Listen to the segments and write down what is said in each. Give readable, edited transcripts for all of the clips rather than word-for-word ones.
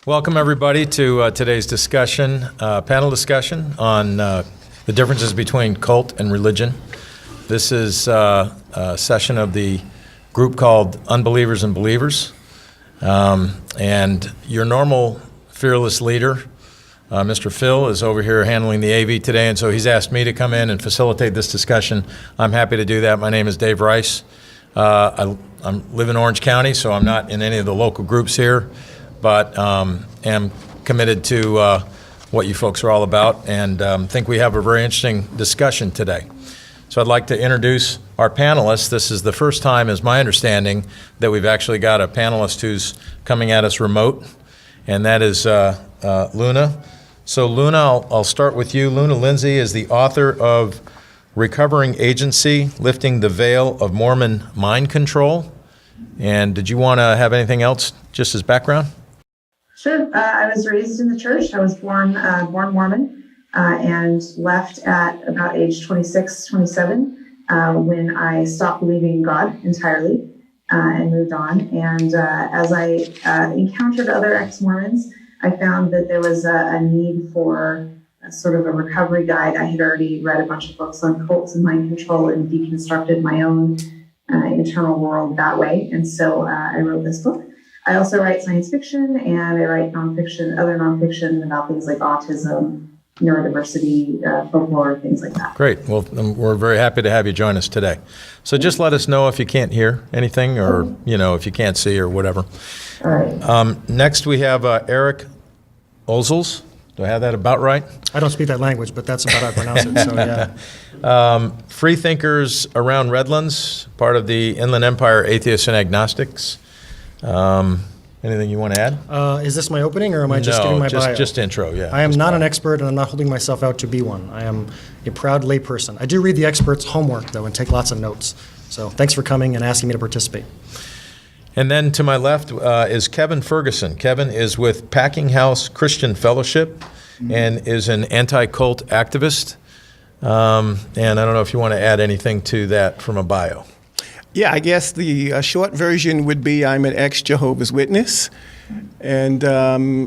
Welcome, everybody, to today's discussion, panel discussion on the differences between cult and religion. This is a session of the group called Unbelievers and Believers. And your normal fearless leader, Mr. Phil, is over here handling the AV today, and so he's asked me to come in and facilitate this discussion. I'm happy to do that. My name is Dave Rice. I live in Orange County, so I'm not in any of the local groups here, but am committed to what you folks are all about, and think we have a very interesting discussion today. So I'd like to introduce our panelists. This is the first time, is my understanding, that we've actually got a panelist who's coming at us remote, and that is Luna. So Luna, I'll start with you. Luna Lindsey is the author of Recovering Agency, Lifting the Veil of Mormon Mind Control. And did you want to have anything else just as background? Sure. I was raised in the church. I was born Mormon and left at about age 26, 27 when I stopped believing in God entirely and moved on. And as I encountered other ex-Mormons, I found that there was a need for sort of a recovery guide. I had already read a bunch of books on cults and mind control and deconstructed my own internal world that way. And so I wrote this book. I also write science fiction, and I write other nonfiction about things like autism, neurodiversity, folklore, things like that. Great. Well, we're very happy to have you join us today. So just let us know if you can't hear anything, or if you can't see or whatever. All right. Next, we have Eric Ozels. Do I have that about right? I don't speak that language, but that's about how I pronounce it. So yeah. Free thinkers around Redlands, part of the Inland Empire Atheists and Agnostics. Anything you want to add? Is this my opening, or am I just giving my bio? Just intro, yeah. I am not an expert, and I'm not holding myself out to be one. I am a proud layperson. I do read the experts' homework, though, and take lots of notes. So thanks for coming and asking me to participate. And then to my left is Kevin Ferguson. Kevin is with Packing House Christian Fellowship and is an anti-cult activist. And I don't know if you want to add anything to that from a bio. Yeah, I guess the short version would be I'm an ex-Jehovah's Witness. And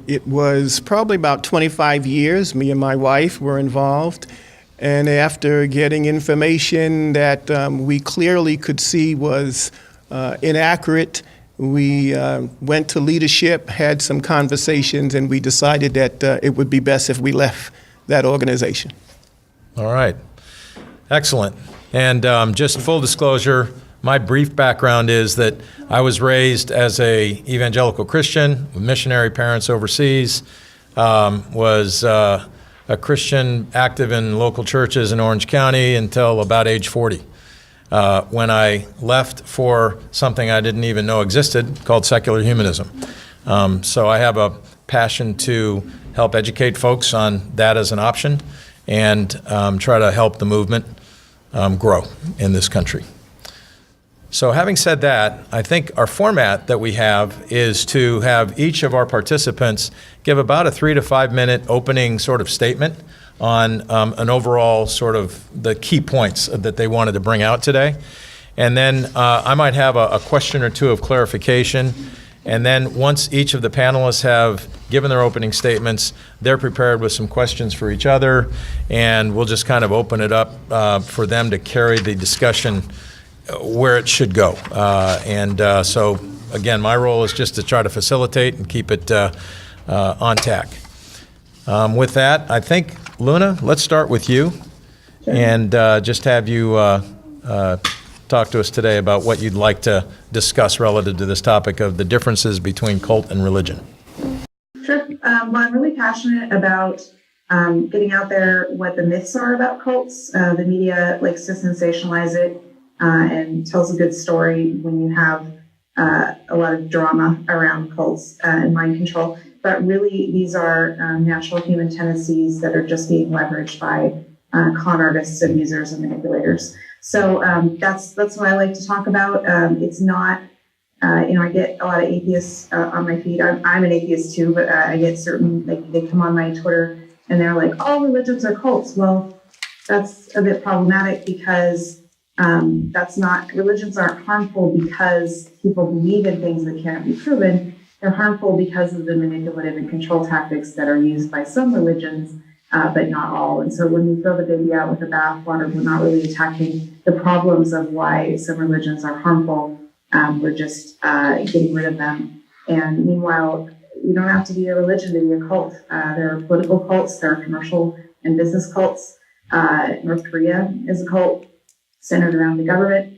it was probably about 25 years, me and my wife were involved. And after getting information that we clearly could see was inaccurate, we went to leadership, had some conversations, and we decided that it would be best if we left that organization. All right. Excellent. And just full disclosure, my brief background is that I was raised as a evangelical Christian with missionary parents overseas, was a Christian active in local churches in Orange County until about age 40. When I left for something I didn't even know existed called secular humanism. So I have a passion to help educate folks on that as an option and try to help the movement grow in this country. So having said that, I think our format that we have is to have each of our participants give about a 3 to 5 minute opening sort of statement on an overall sort of the key points that they wanted to bring out today. And then I might have a question or two of clarification. And then once each of the panelists have given their opening statements, they're prepared with some questions for each other. And we'll just kind of open it up for them to carry the discussion where it should go. So, again, my role is just to try to facilitate and keep it on tack. With that, I think, Luna, let's start with you and just have you talk to us today about what you'd like to discuss relative to this topic of the differences between cult and religion. Sure. Well, I'm really passionate about getting out there what the myths are about cults. The media likes to sensationalize it and tells a good story when you have a lot of drama around cults and mind control. But really, these are natural human tendencies that are just being leveraged by con artists, abusers, and manipulators. So that's what I like to talk about. It's not, I get a lot of atheists on my feed. I'm an atheist too, but I get certain, they come on my Twitter and they're like, all religions are cults. Well, that's a bit problematic because religions aren't harmful because people believe in things that can't be proven. they're harmful because of the manipulative and control tactics that are used by some religions, but not all. And so when we throw the baby out with the bathwater, we're not really attacking the problems of why some religions are harmful. We're just getting rid of them. And meanwhile, you don't have to be a religion to be a cult. There are political cults, there are commercial and business cults. North Korea is a cult centered around the government.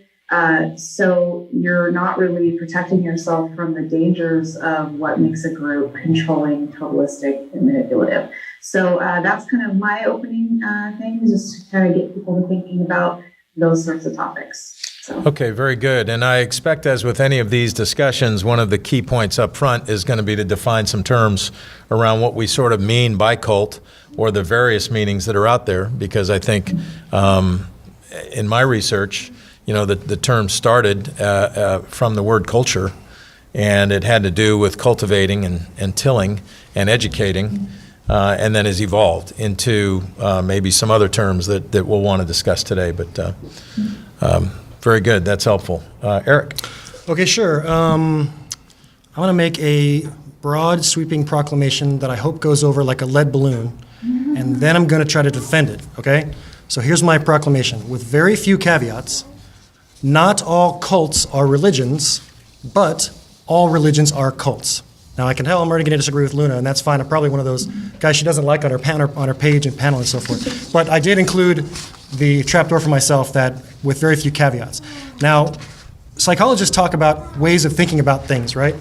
So you're not really protecting yourself from the dangers of what makes a group controlling, totalistic, and manipulative. So that's kind of my opening thing, just to kind of get people to thinking about those sorts of topics. So. Okay, very good. And I expect, as with any of these discussions, one of the key points up front is going to be to define some terms around what we sort of mean by cult, or the various meanings that are out there, because I think in my research, the term started from the word culture, and it had to do with cultivating and tilling and educating, and then has evolved into maybe some other terms that we'll want to discuss today. But very good. That's helpful. Eric? Okay, sure. I want to make a broad, sweeping proclamation that I hope goes over like a lead balloon, and then I'm going to try to defend it, okay? So here's my proclamation. With very few caveats, not all cults are religions, but all religions are cults. Now, I can tell I'm already going to disagree with Luna, and that's fine. I'm probably one of those guys she doesn't like on her page and panel and so forth. But I did include the trapdoor for myself that with very few caveats. Now, psychologists talk about ways of thinking about things, right?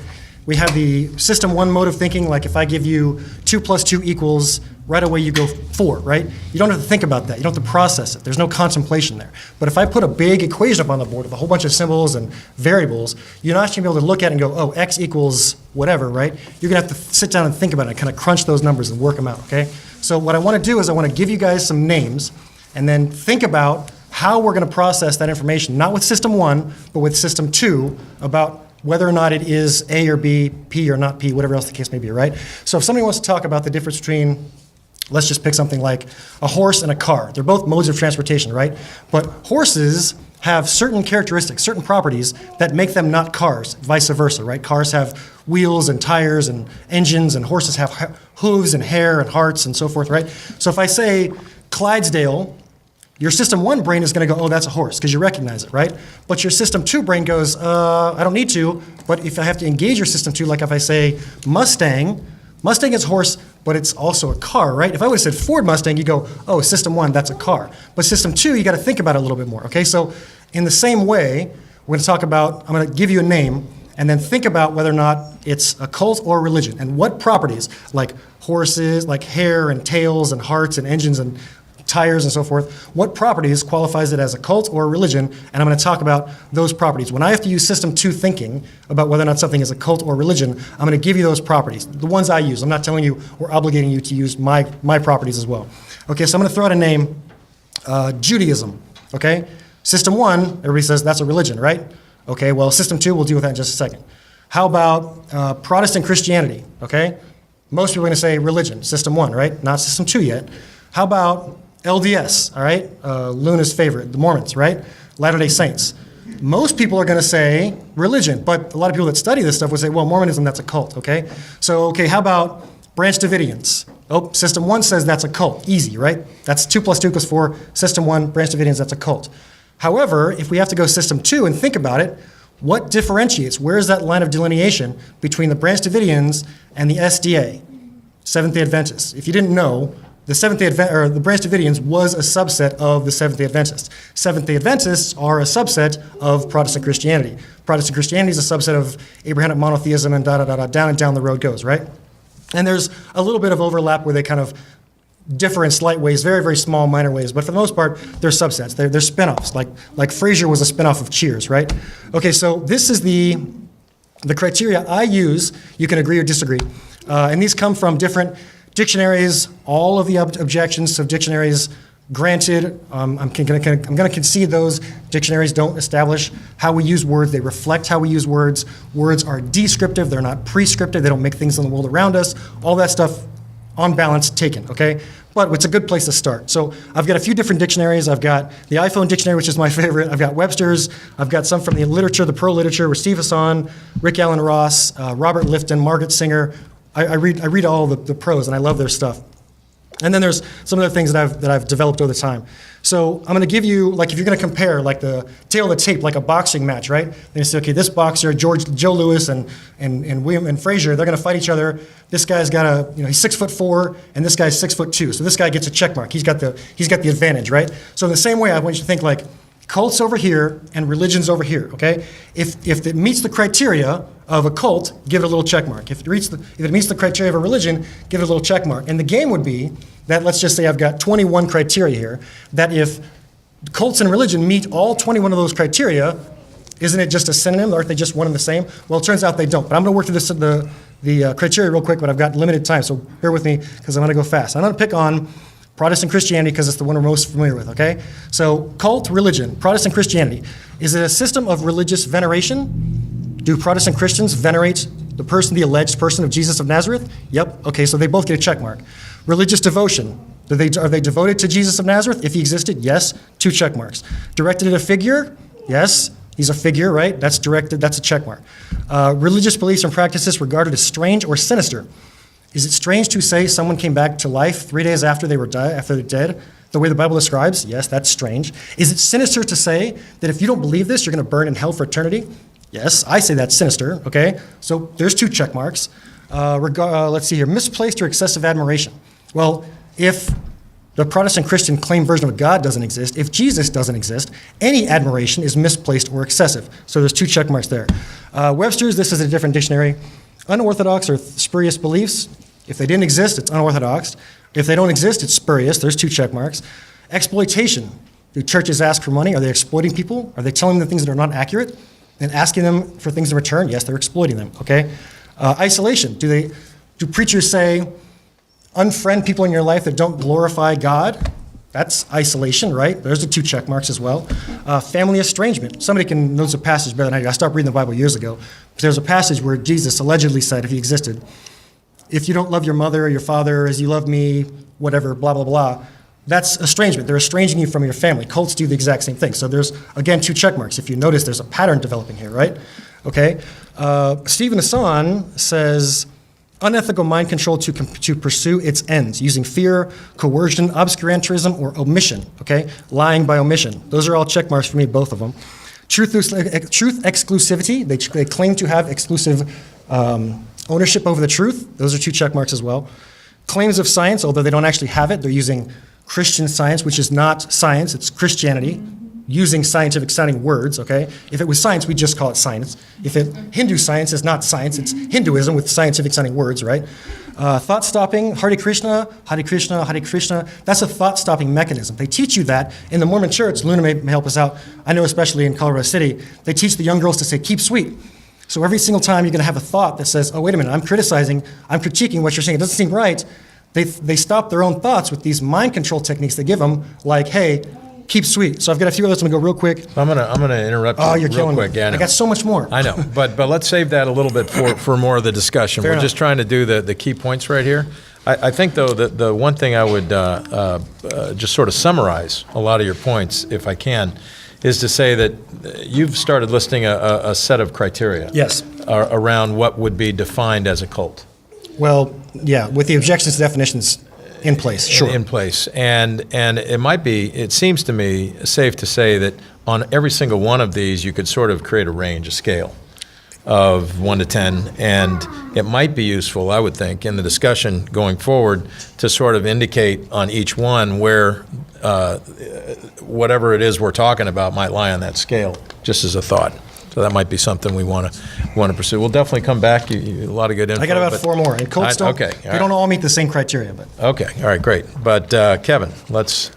We have the system one mode of thinking, like if I give you 2 + 2 equals, right away you go 4, right? You don't have to think about that. You don't have to process it. There's no contemplation there. But if I put a big equation up on the board with a whole bunch of symbols and variables, you're not going to be able to look at it and go, oh, x equals whatever, right? You're going to have to sit down and think about it and kind of crunch those numbers and work them out, okay? So what I want to do is I want to give you guys some names and then think about how we're going to process that information, not with system 1, but with system 2, about whether or not it is A or B, P or not P, whatever else the case may be, right? So if somebody wants to talk about the difference between, let's just pick something like a horse and a car. They're both modes of transportation, right? But horses have certain characteristics, certain properties that make them not cars, vice versa, right? Cars have wheels and tires and engines, and horses have hooves and hair and hearts and so forth, right? So if I say Clydesdale, your system 1 brain is going to go, oh, that's a horse, because you recognize it, right? But your system 2 brain goes, I don't need to, but if I have to engage your system 2, like if I say Mustang is horse, but it's also a car, right? If I would have said Ford Mustang, you go, oh, system 1, that's a car. But system 2, you got to think about it a little bit more, okay? So in the same way, we're going to talk about, I'm going to give you a name, and then think about whether or not it's a cult or religion, and what properties, like horses, like hair and tails and hearts and engines and tires and so forth, what properties qualifies it as a cult or a religion, and I'm going to talk about those properties. When I have to use system 2 thinking about whether or not something is a cult or religion, I'm going to give you those properties, the ones I use. I'm not telling you or obligating you to use my properties as well. Okay, so I'm going to throw out a name, Judaism, okay? System 1, everybody says that's a religion, right? Okay, well, system 2, we'll deal with that in just a second. How about Protestant Christianity, okay? Most people are going to say religion, system 1, right? Not system 2 yet. How about LDS, all right? Luna's favorite, the Mormons, right? Latter-day Saints. Most people are going to say religion, but a lot of people that study this stuff would say, well, Mormonism, that's a cult, okay? So, okay, how about Branch Davidians? Oh, System 1 says that's a cult. Easy, right? That's 2 + 2 = 4. System 1, Branch Davidians, that's a cult. However, if we have to go System 2 and think about it, what differentiates? Where is that line of delineation between the Branch Davidians and the SDA, Seventh-day Adventists? If you didn't know, the Branch Davidians was a subset of the Seventh-day Adventists. Seventh-day Adventists are a subset of Protestant Christianity. Protestant Christianity is a subset of Abrahamic monotheism and down and down the road goes, right? And there's a little bit of overlap where they kind of differ in slight ways, very, very small, minor ways, but for the most part, they're subsets. They're spin-offs, like Frasier was a spin-off of Cheers, right? Okay, so this is the criteria I use. You can agree or disagree. And these come from different dictionaries, all of the objections of dictionaries granted. I'm going to concede those dictionaries don't establish how we use words. They reflect how we use words. Words are descriptive. They're not prescriptive. They don't make things in the world around us. All that stuff on balance, taken, okay? But it's a good place to start. So I've got a few different dictionaries. I've got the iPhone dictionary, which is my favorite. I've got Webster's. I've got some from the literature, the pro literature, with Steve Hassan, Rick Allen Ross, Robert Lifton, Margaret Singer. I read all the pros, and I love their stuff. And then there's some other things that I've developed over time. So I'm going to give you, like, if you're going to compare, like, the tail of the tape, like a boxing match, right? Then you say, okay, this boxer, Joe Louis and William and Frazier, they're going to fight each other. This guy's got he's 6'4", and this guy's 6'2". So this guy gets a check mark. He's got the advantage, right? So in the same way, I want you to think like cults over here and religions over here, okay? If it meets the criteria of a cult, give it a little check mark. If it meets the criteria of a religion, give it a little check mark. And the game would be that, let's just say I've got 21 criteria here, that if cults and religion meet all 21 of those criteria, isn't it just a synonym? Aren't they just one and the same? Well, it turns out they don't. But I'm going to work through the criteria real quick, but I've got limited time, so bear with me because I'm going to go fast. I'm going to pick on Protestant Christianity because it's the one we're most familiar with, okay? So cult religion, Protestant Christianity. Is it a system of religious veneration? Do Protestant Christians venerate the alleged person of Jesus of Nazareth? Yep, okay, so they both get a check mark. Religious devotion. Are they devoted to Jesus of Nazareth? If he existed, yes, 2 check marks. Directed at a figure? Yes, he's a figure, right? That's a check mark. Religious beliefs and practices regarded as strange or sinister. Is it strange to say someone came back to life 3 days after they're dead, the way the Bible describes? Yes, that's strange. Is it sinister to say that if you don't believe this, you're going to burn in hell for eternity? Yes, I say that's sinister, okay? So there's 2 check marks. Let's see here, misplaced or excessive admiration. Well, if the Protestant Christian claimed version of God doesn't exist, if Jesus doesn't exist, any admiration is misplaced or excessive. So there's 2 check marks there. Webster's, this is a different dictionary. Unorthodox or spurious beliefs. If they didn't exist, it's unorthodox. If they don't exist, it's spurious. There's 2 check marks. Exploitation. Do churches ask for money? Are they exploiting people? Are they telling them things that are not accurate and asking them for things in return? Yes, they're exploiting them, okay? Isolation. Do preachers say, unfriend people in your life that don't glorify God? That's isolation, right? There's the 2 check marks as well. Family estrangement. Somebody knows a passage better than I do. I stopped reading the Bible years ago. But there's a passage where Jesus allegedly said, if he existed, if you don't love your mother or your father as you love me, whatever, blah, blah, blah, that's estrangement. They're estranging you from your family. Cults do the exact same thing. So there's, again, 2 check marks. If you notice, there's a pattern developing here, right? Okay. Stephen Hassan says, unethical mind control to pursue its ends, using fear, coercion, obscurantism, or omission, okay? Lying by omission. Those are all check marks for me, both of them. Truth exclusivity. They claim to have exclusive ownership over the truth. Those are 2 check marks as well. Claims of science, although they don't actually have it, they're using Christian science, which is not science, it's Christianity, using scientific sounding words, okay? If it was science, we'd just call it science. Hindu science is not science, it's Hinduism with scientific sounding words, right? Thought stopping, Hare Krishna, Hare Krishna, Hare Krishna. That's a thought stopping mechanism. They teach you that in the Mormon church. Luna may help us out. I know especially in Colorado City, they teach the young girls to say, keep sweet. So every single time you're going to have a thought that says, oh, wait a minute, I'm critiquing what you're saying. It doesn't seem right. They stop their own thoughts with these mind control techniques they give them, like, hey, keep sweet. So I've got a few others. I'm going to go real quick. I'm gonna interrupt you you're real killing quick. me. Yeah, I got so much more. I know, but let's save that a little bit for more of the discussion. Fair We're enough. just trying to do the key points right here. I think, though, that the one thing I would just sort of summarize a lot of your points, if I can, is to say that you've started listing a set of criteria. Yes. Around what would be defined as a cult. Well, yeah, with the objections to definitions in place, sure. In place. And it seems to me safe to say that on every single one of these, you could sort of create a range, a scale of 1 to 10. And it might be useful, I would think, in the discussion going forward to sort of indicate on each one where whatever it is we're talking about might lie on that scale, just as a thought. So that might be something we want to pursue. We'll definitely come back. A lot of good info. I got about 4 more. And cults don't all meet the same criteria. But okay, all right, great. But Kevin, let's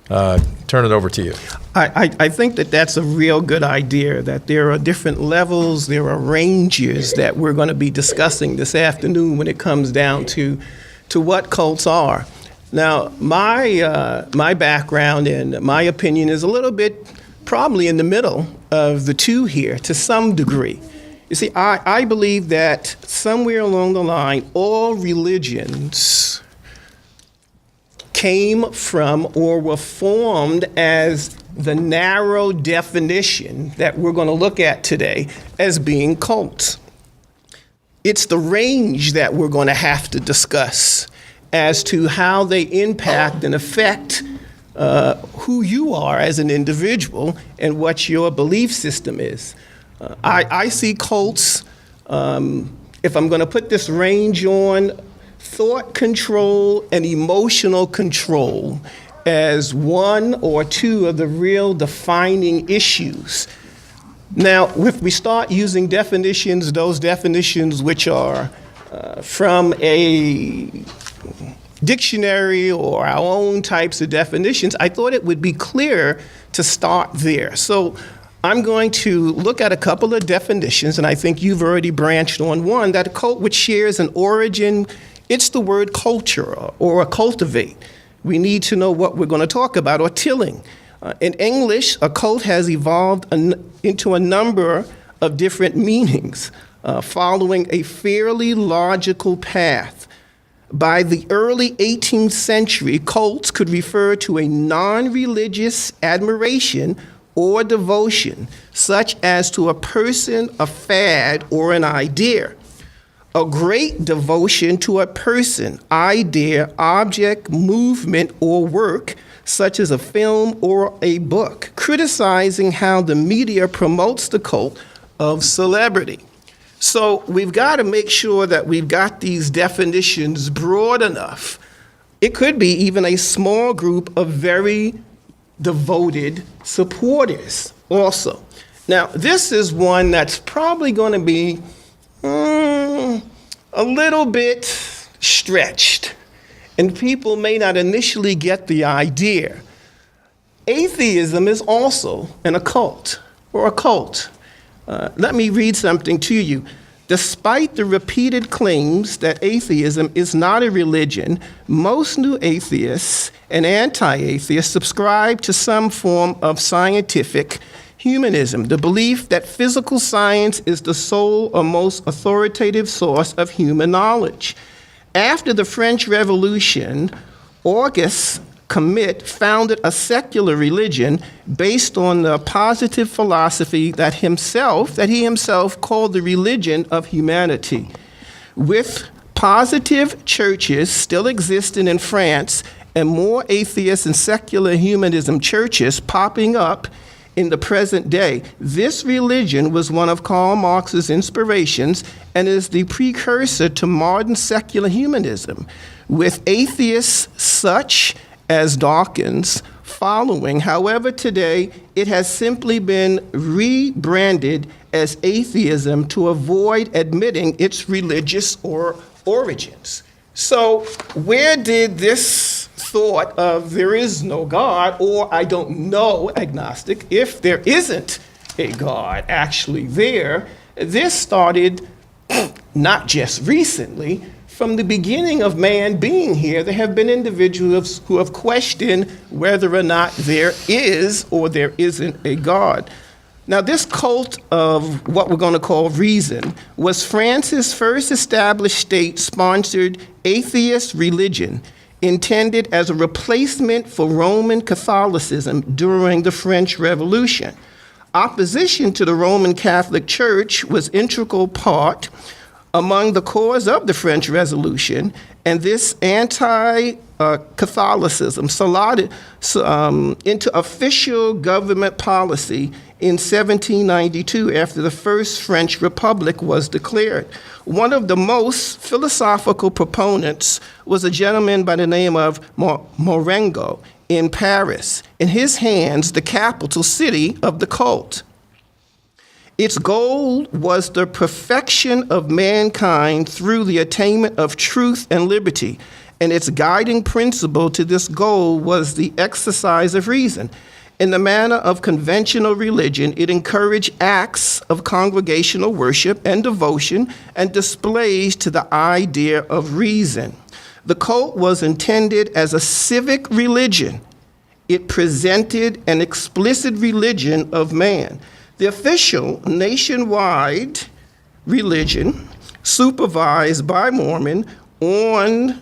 turn it over to you. I think that's a real good idea, that there are different levels, there are ranges that we're going to be discussing this afternoon when it comes down to what cults are. Now, my background and my opinion is a little bit probably in the middle of the 2 here to some degree. You see, I believe that somewhere along the line, all religions came from or were formed as the narrow definition that we're going to look at today as being cults. It's the range that we're going to have to discuss as to how they impact and affect who you are as an individual and what your belief system is. I see cults, if I'm going to put this range on, thought control and emotional control as one or two of the real defining issues. Now, if we start using definitions, those definitions which are from a dictionary or our own types of definitions, I thought it would be clear to start there. So I'm going to look at a couple of definitions, and I think you've already branched on one, that a cult which shares an origin, it's the word culture or cultivate. We need to know what we're going to talk about, or tilling. In English, a cult has evolved into a number of different meanings, following a fairly logical path. By the early 18th century, cults could refer to a non-religious admiration or devotion, such as to a person, a fad, or an idea. A great devotion to a person, idea, object, movement, or work, such as a film or a book, criticizing how the media promotes the cult of celebrity. So we've got to make sure that we've got these definitions broad enough. It could be even a small group of very devoted supporters also. Now, this is one that's probably going to be a little bit stretched, and people may not initially get the idea. Atheism is also an occult or a cult. Let me read something to you. Despite the repeated claims that atheism is not a religion, most new atheists and anti-atheists subscribe to some form of scientific humanism, the belief that physical science is the sole or most authoritative source of human knowledge. After the French Revolution, Auguste Comte founded a secular religion based on the positive philosophy that he himself called the religion of humanity. With positive churches still existing in France and more atheist and secular humanism churches popping up in the present day, this religion was one of Karl Marx's inspirations and is the precursor to modern secular humanism, with atheists such as Dawkins following. However, today it has simply been rebranded as atheism to avoid admitting its religious origins. So where did this thought of there is no God, or I don't know, agnostic, if there isn't a God actually there, this started not just recently. From the beginning of man being here, there have been individuals who have questioned whether or not there is or there isn't a God. Now, this cult of what we're going to call reason was France's first established state-sponsored atheist religion, intended as a replacement for Roman Catholicism during the French Revolution. Opposition to the Roman Catholic Church was integral part among the cause of the French Revolution, and this anti-Catholicism slotted into official government policy in 1792 after the First French Republic was declared. One of the most philosophical proponents was a gentleman by the name of Morengo in Paris. In his hands, the capital city of the cult. Its goal was the perfection of mankind through the attainment of truth and liberty, and its guiding principle to this goal was the exercise of reason. In the manner of conventional religion, it encouraged acts of congregational worship and devotion and displays to the idea of reason. The cult was intended as a civic religion. It presented an explicit religion of man. The official nationwide religion, supervised by Mormon, on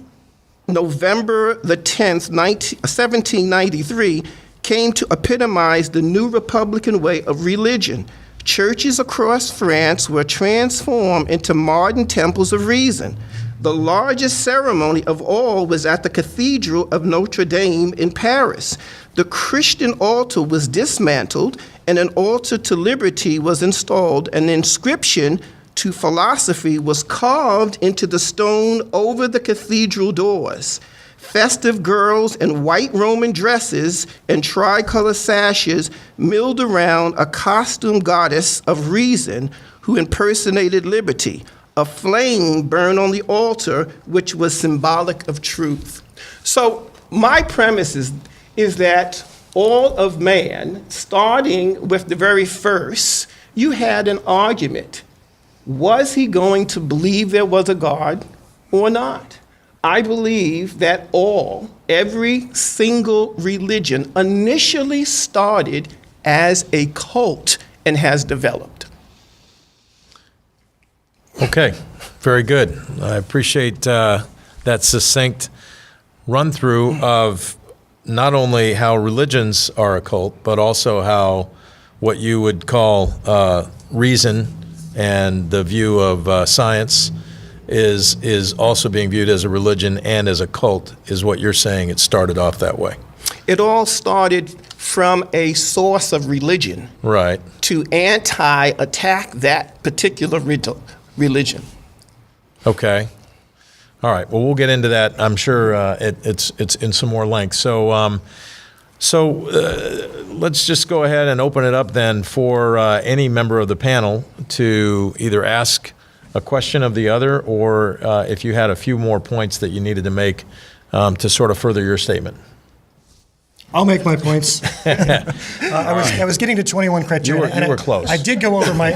November the 10th, 1793, came to epitomize the new Republican way of religion. Churches across France were transformed into modern temples of reason. The largest ceremony of all was at the Cathedral of Notre Dame in Paris. The Christian altar was dismantled, and an altar to liberty was installed. An inscription to philosophy was carved into the stone over the cathedral doors. Festive girls in white Roman dresses and tricolor sashes milled around a costumed goddess of reason who impersonated liberty. A flame burned on the altar, which was symbolic of truth. So my premise is that all of man, starting with the very first, you had an argument. Was he going to believe there was a God or not? I believe that every single religion initially started as a cult and has developed. Okay, very good. I appreciate that succinct run-through of not only how religions are a cult, but also how what you would call reason and the view of science is also being viewed as a religion and as a cult, is what you're saying. It started off that way. It all started from a source of religion, right, to attack that particular religion. Okay. All right. Well, we'll get into that. I'm sure it's in some more length. So let's just go ahead and open it up then for any member of the panel to either ask a question of the other, or if you had a few more points that you needed to make to sort of further your statement. I'll make my points. I was getting to 21 criteria. You were close. I did go over my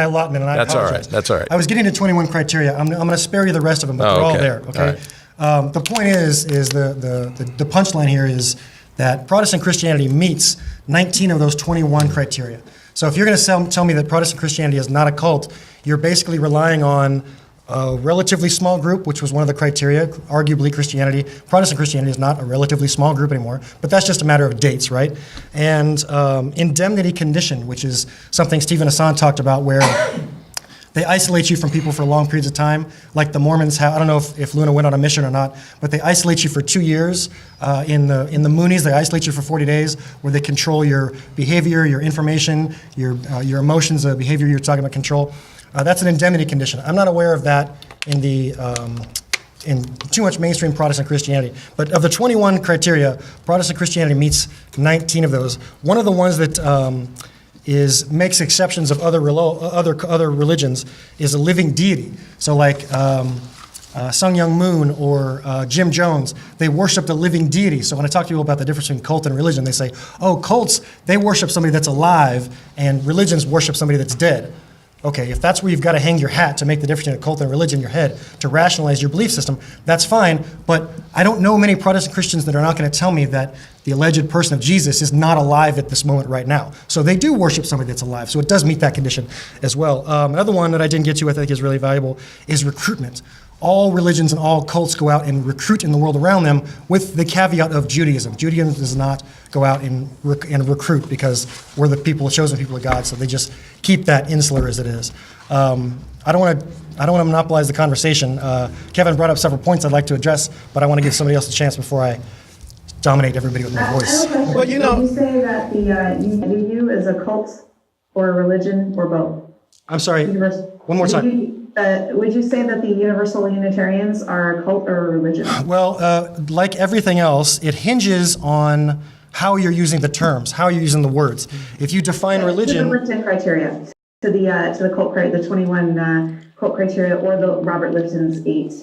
allotment, and I apologize. That's all right. I was getting to 21 criteria. I'm going to spare you the rest of them, but they're all there. Okay. All right. The point is the punchline here is that Protestant Christianity meets 19 of those 21 criteria. So if you're going to tell me that Protestant Christianity is not a cult, you're basically relying on a relatively small group, which was one of the criteria. Arguably, Protestant Christianity is not a relatively small group anymore, but that's just a matter of dates, right? And indemnity condition, which is something Stephen Hassan talked about, where they isolate you from people for long periods of time, like the Mormons have. I don't know if Luna went on a mission or not, but they isolate you for 2 years. In the Moonies, they isolate you for 40 days, where they control your behavior, your information, your emotions, the behavior you're talking about control. That's an indemnity condition. I'm not aware of that in too much mainstream Protestant Christianity. But of the 21 criteria, Protestant Christianity meets 19 of those. One of the ones that makes exceptions of other religions is a living deity. So like Sun Myung Moon or Jim Jones, they worship the living deity. So when I talk to people about the difference between cult and religion, they say, oh, cults, they worship somebody that's alive, and religions worship somebody that's dead. Okay, if that's where you've got to hang your hat to make the difference between a cult and religion in your head, to rationalize your belief system, that's fine. But I don't know many Protestant Christians that are not going to tell me that the alleged person of Jesus is not alive at this moment right now. So they do worship somebody that's alive. So it does meet that condition as well. Another one that I didn't get to, I think is really valuable, is recruitment. All religions and all cults go out and recruit in the world around them, with the caveat of Judaism. Judaism does not go out and recruit, because we're the chosen people of God, so they just keep that insular as it is. I don't want to monopolize the conversation. Kevin brought up several points I'd like to address, but I want to give somebody else a chance before I dominate everybody with my voice. I have a question. Well, you know, Would you say that the UU is a cult or a religion or both? I'm sorry, one more time. Would you say that the Universal Unitarians are a cult or a religion? Well, like everything else, it hinges on how you're using the terms, how you're using the words. If you define religion, to the Lipton criteria, to the cult criteria, the 21 cult criteria, or the Robert Lipton's eight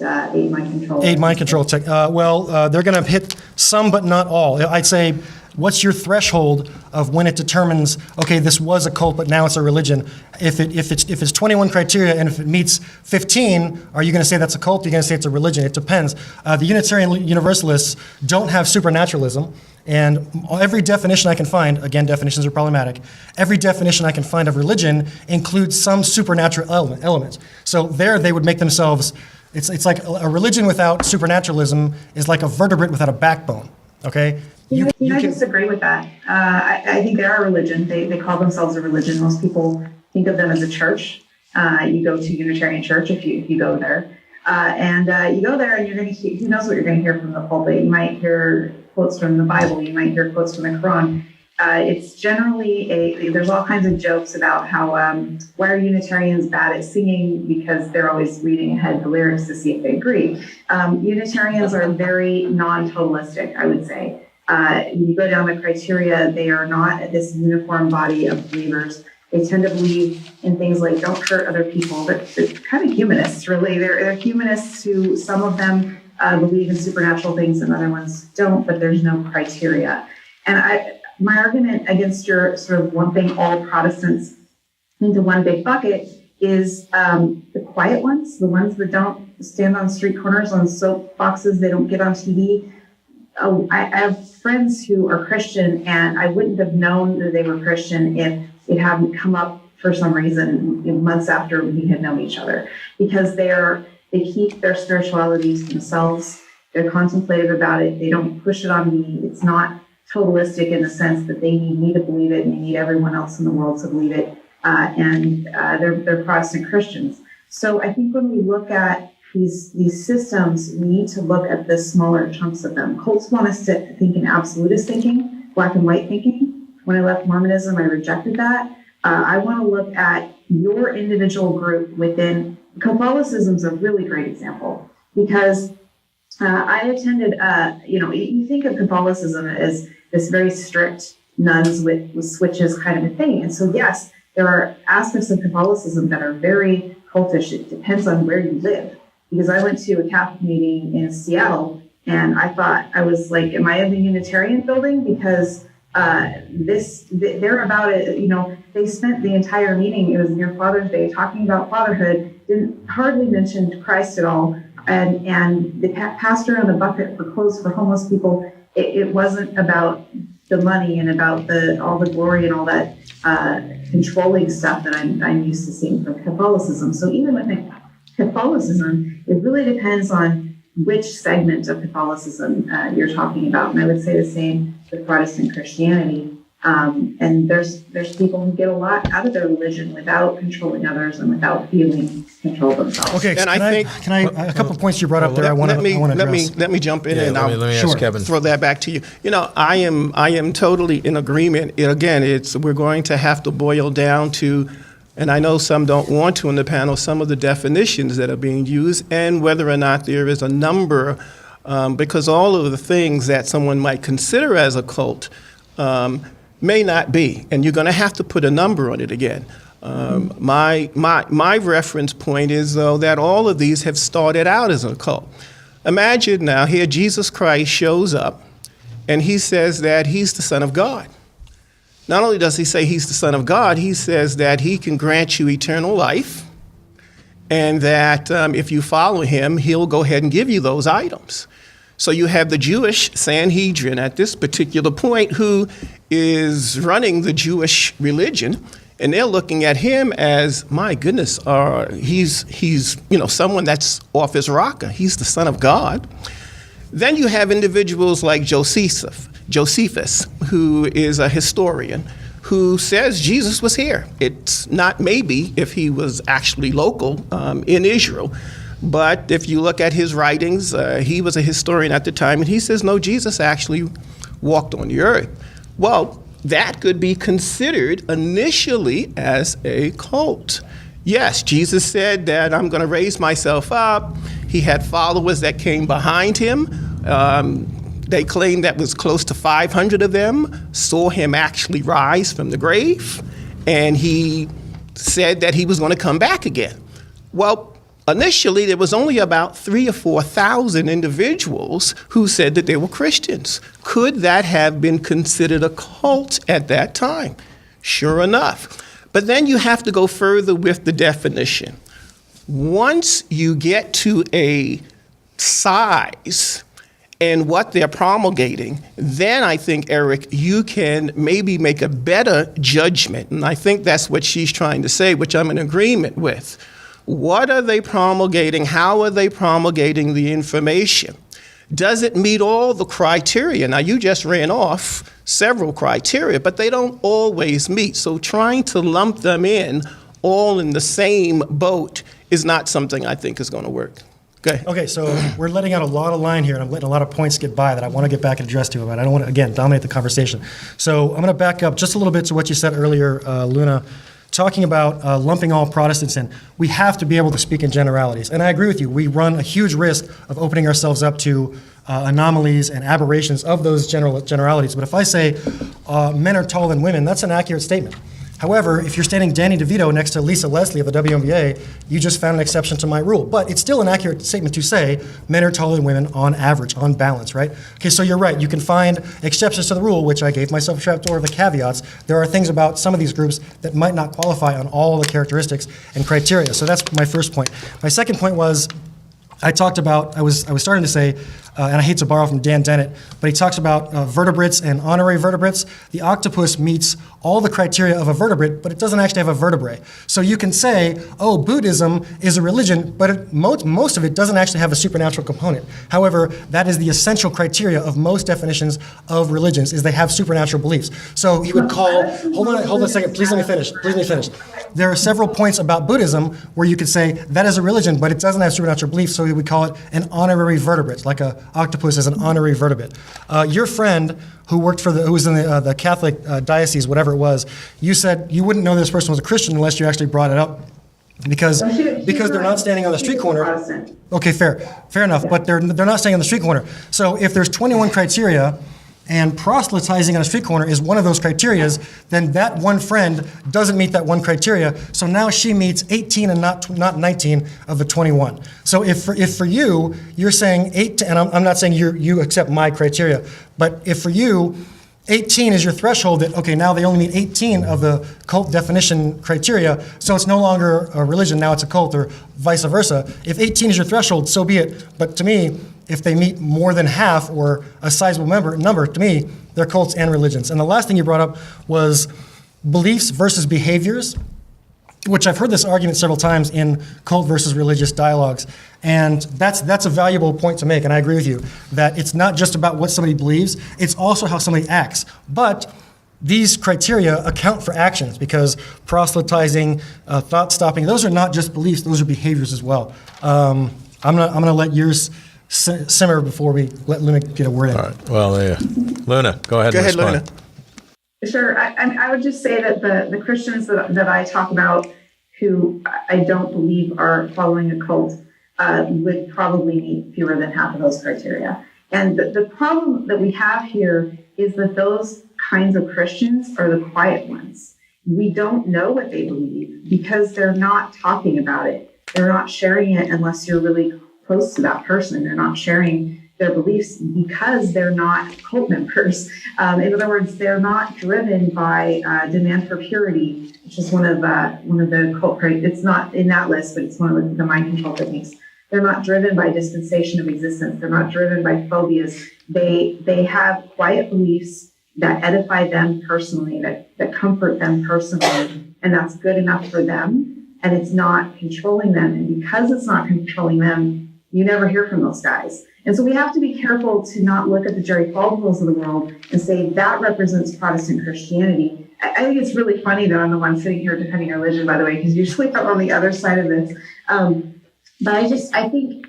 mind control. 8 mind control tech. They're going to hit some, but not all. I'd say, what's your threshold of when it determines, okay, this was a cult, but now it's a religion? If it's 21 criteria and if it meets 15, are you going to say that's a cult? Or are you going to say it's a religion? It depends. The Unitarian Universalists don't have supernaturalism, And every definition I can find, again, definitions are problematic, every definition I can find of religion includes some supernatural element. So there they would make themselves, it's like a religion without supernaturalism is like a vertebrate without a backbone, okay? I disagree with that. I think they are a religion. They call themselves a religion. Most people think of them as a church. You go to Unitarian Church if you go there. You go there and you're going to hear, who knows what you're going to hear from the pulpit. You might hear quotes from the Bible. You might hear quotes from the Quran. It's generally there's all kinds of jokes about how, why are Unitarians bad at singing? Because they're always reading ahead the lyrics to see if they agree. Unitarians are very non-totalistic, I would say. When you go down the criteria, they are not this uniform body of believers. They tend to believe in things like don't hurt other people. They're kind of humanists, really. They're humanists who, some of them believe in supernatural things and other ones don't, but there's no criteria. And my argument against your sort of lumping all Protestants into one big bucket is the quiet ones, the ones that don't stand on street corners on soapboxes, they don't get on TV. I have friends who are Christian, and I wouldn't have known that they were Christian if it hadn't come up for some reason months after we had known each other, because they keep their spirituality to themselves. They're contemplative about it. They don't push it on me. It's not totalistic in the sense that they need me to believe it and they need everyone else in the world to believe it. They're Protestant Christians. So I think when we look at these systems, we need to look at the smaller chunks of them. Cults want us to think in absolutist thinking, black and white thinking. When I left Mormonism, I rejected that. I want to look at your individual group within. Catholicism is a really great example, because I attended, you think of Catholicism as this very strict nuns with switches kind of a thing. And so, yes, there are aspects of Catholicism that are very cultish. It depends on where you live. Because I went to a Catholic meeting in Seattle, and I thought, I was like, am I in the Unitarian building? Because they're about it, they spent the entire meeting, it was near Father's Day, talking about fatherhood, didn't hardly mention Christ at all. And the pastor on the bucket for clothes for homeless people, it wasn't about the money and about all the glory and all that controlling stuff that I'm used to seeing from Catholicism. So even within Catholicism, it really depends on which segment of Catholicism you're talking about. And I would say the same with Protestant Christianity. And there's people who get a lot out of their religion without controlling others and without feeling control themselves. Okay, And can I a couple of points you brought up there I want to address. Let me jump in and let me ask Kevin. throw that back to you. I am totally in agreement. Again, we're going to have to boil down to, and I know some don't want to in the panel, some of the definitions that are being used and whether or not there is a number, because all of the things that someone might consider as a cult may not be, and you're going to have to put a number on it again. My reference point is, though, that all of these have started out as a cult. Imagine now, here Jesus Christ shows up, and he says that he's the Son of God. Not only does he say he's the Son of God, he says that he can grant you eternal life, and that if you follow him, he'll go ahead and give you those items. So you have the Jewish Sanhedrin at this particular point who is running the Jewish religion, and they're looking at him as, my goodness, he's someone that's off his rocker. He's the Son of God. Then you have individuals like Josephus, who is a historian, who says Jesus was here. It's not maybe if he was actually local in Israel, but if you look at his writings, he was a historian at the time, and he says, no, Jesus actually walked on the earth. Well, that could be considered initially as a cult. Yes, Jesus said that I'm going to raise myself up. He had followers that came behind him. They claim that was close to 500 of them saw him actually rise from the grave, and he said that he was going to come back again. Well, initially, there was only about 3,000 or 4,000 individuals who said that they were Christians. Could that have been considered a cult at that time? Sure enough. But then you have to go further with the definition. Once you get to a size and what they're promulgating, then I think, Eric, you can maybe make a better judgment. And I think that's what she's trying to say, which I'm in agreement with. What are they promulgating? How are they promulgating the information? Does it meet all the criteria? Now, you just ran off several criteria, but they don't always meet. So trying to lump them in all in the same boat is not something I think is going to work. Okay, so we're letting out a lot of line here, and I'm letting a lot of points get by that I want to get back and address to, but I don't want to, again, dominate the conversation. So I'm going to back up just a little bit to what you said earlier, Luna, talking about lumping all Protestants in. We have to be able to speak in generalities. And I agree with you. We run a huge risk of opening ourselves up to anomalies and aberrations of those generalities. But if I say men are taller than women, that's an accurate statement. However, if you're standing Danny DeVito next to Lisa Leslie of the WNBA, you just found an exception to my rule. But it's still an accurate statement to say men are taller than women on average, on balance, right? Okay, so you're right. You can find exceptions to the rule, which I gave myself a trapdoor of the caveats. There are things about some of these groups that might not qualify on all the characteristics and criteria. So that's my first point. My second point was, I was starting to say, and I hate to borrow from Dan Dennett, but he talks about vertebrates and honorary vertebrates. The octopus meets all the criteria of a vertebrate, but it doesn't actually have a vertebrae. So you can say, oh, Buddhism is a religion, but most of it doesn't actually have a supernatural component. However, that is the essential criteria of most definitions of religions, is they have supernatural beliefs. So you would call, hold on a second, please let me finish. There are several points about Buddhism where you could say that is a religion, but it doesn't have supernatural beliefs, so we would call it an honorary vertebrate, like a octopus is an honorary vertebrate. Your friend who was in the Catholic diocese, whatever it was, you said you wouldn't know this person was a Christian unless you actually brought it up, because they're not standing on the street corner. Okay, fair enough. But they're not standing on the street corner. So if there's 21 criteria, and proselytizing on a street corner is one of those criterias, then that one friend doesn't meet that one criteria. So now she meets 18 and not 19 of the 21. So if for you, you're saying 8, and I'm not saying you accept my criteria, but if for you, 18 is your threshold that, okay, now they only meet 18 of the cult definition criteria, so it's no longer a religion, now it's a cult, or vice versa. If 18 is your threshold, so be it. But to me, if they meet more than half or a sizable number, to me, they're cults and religions. And the last thing you brought up was beliefs versus behaviors, which I've heard this argument several times in cult versus religious dialogues. And that's a valuable point to make, and I agree with you, that it's not just about what somebody believes, it's also how somebody acts. But these criteria account for actions, because proselytizing, thought stopping, those are not just beliefs, those are behaviors as well. I'm gonna let yours simmer before we let Luna get a word in. All right. Well, Luna, go ahead and respond. Luna. Sure. I would just say that the Christians that I talk about, who I don't believe are following a cult, would probably meet fewer than half of those criteria. And the problem that we have here is that those kinds of Christians are the quiet ones. We don't know what they believe because they're not talking about it. They're not sharing it unless you're really close to that person. They're not sharing their beliefs because they're not cult members. In other words, they're not driven by demand for purity, which is one of the cult criteria. It's not in that list, but it's one of the mind control techniques. They're not driven by dispensation of existence. They're not driven by phobias. They have quiet beliefs that edify them personally, that comfort them personally, and that's good enough for them, and it's not controlling them. And because it's not controlling them, you never hear from those guys. And so we have to be careful to not look at the Jerry Falwells of the world and say that represents Protestant Christianity. I think it's really funny that I'm the one sitting here defending religion, by the way, because usually I'm on the other side of this. But I think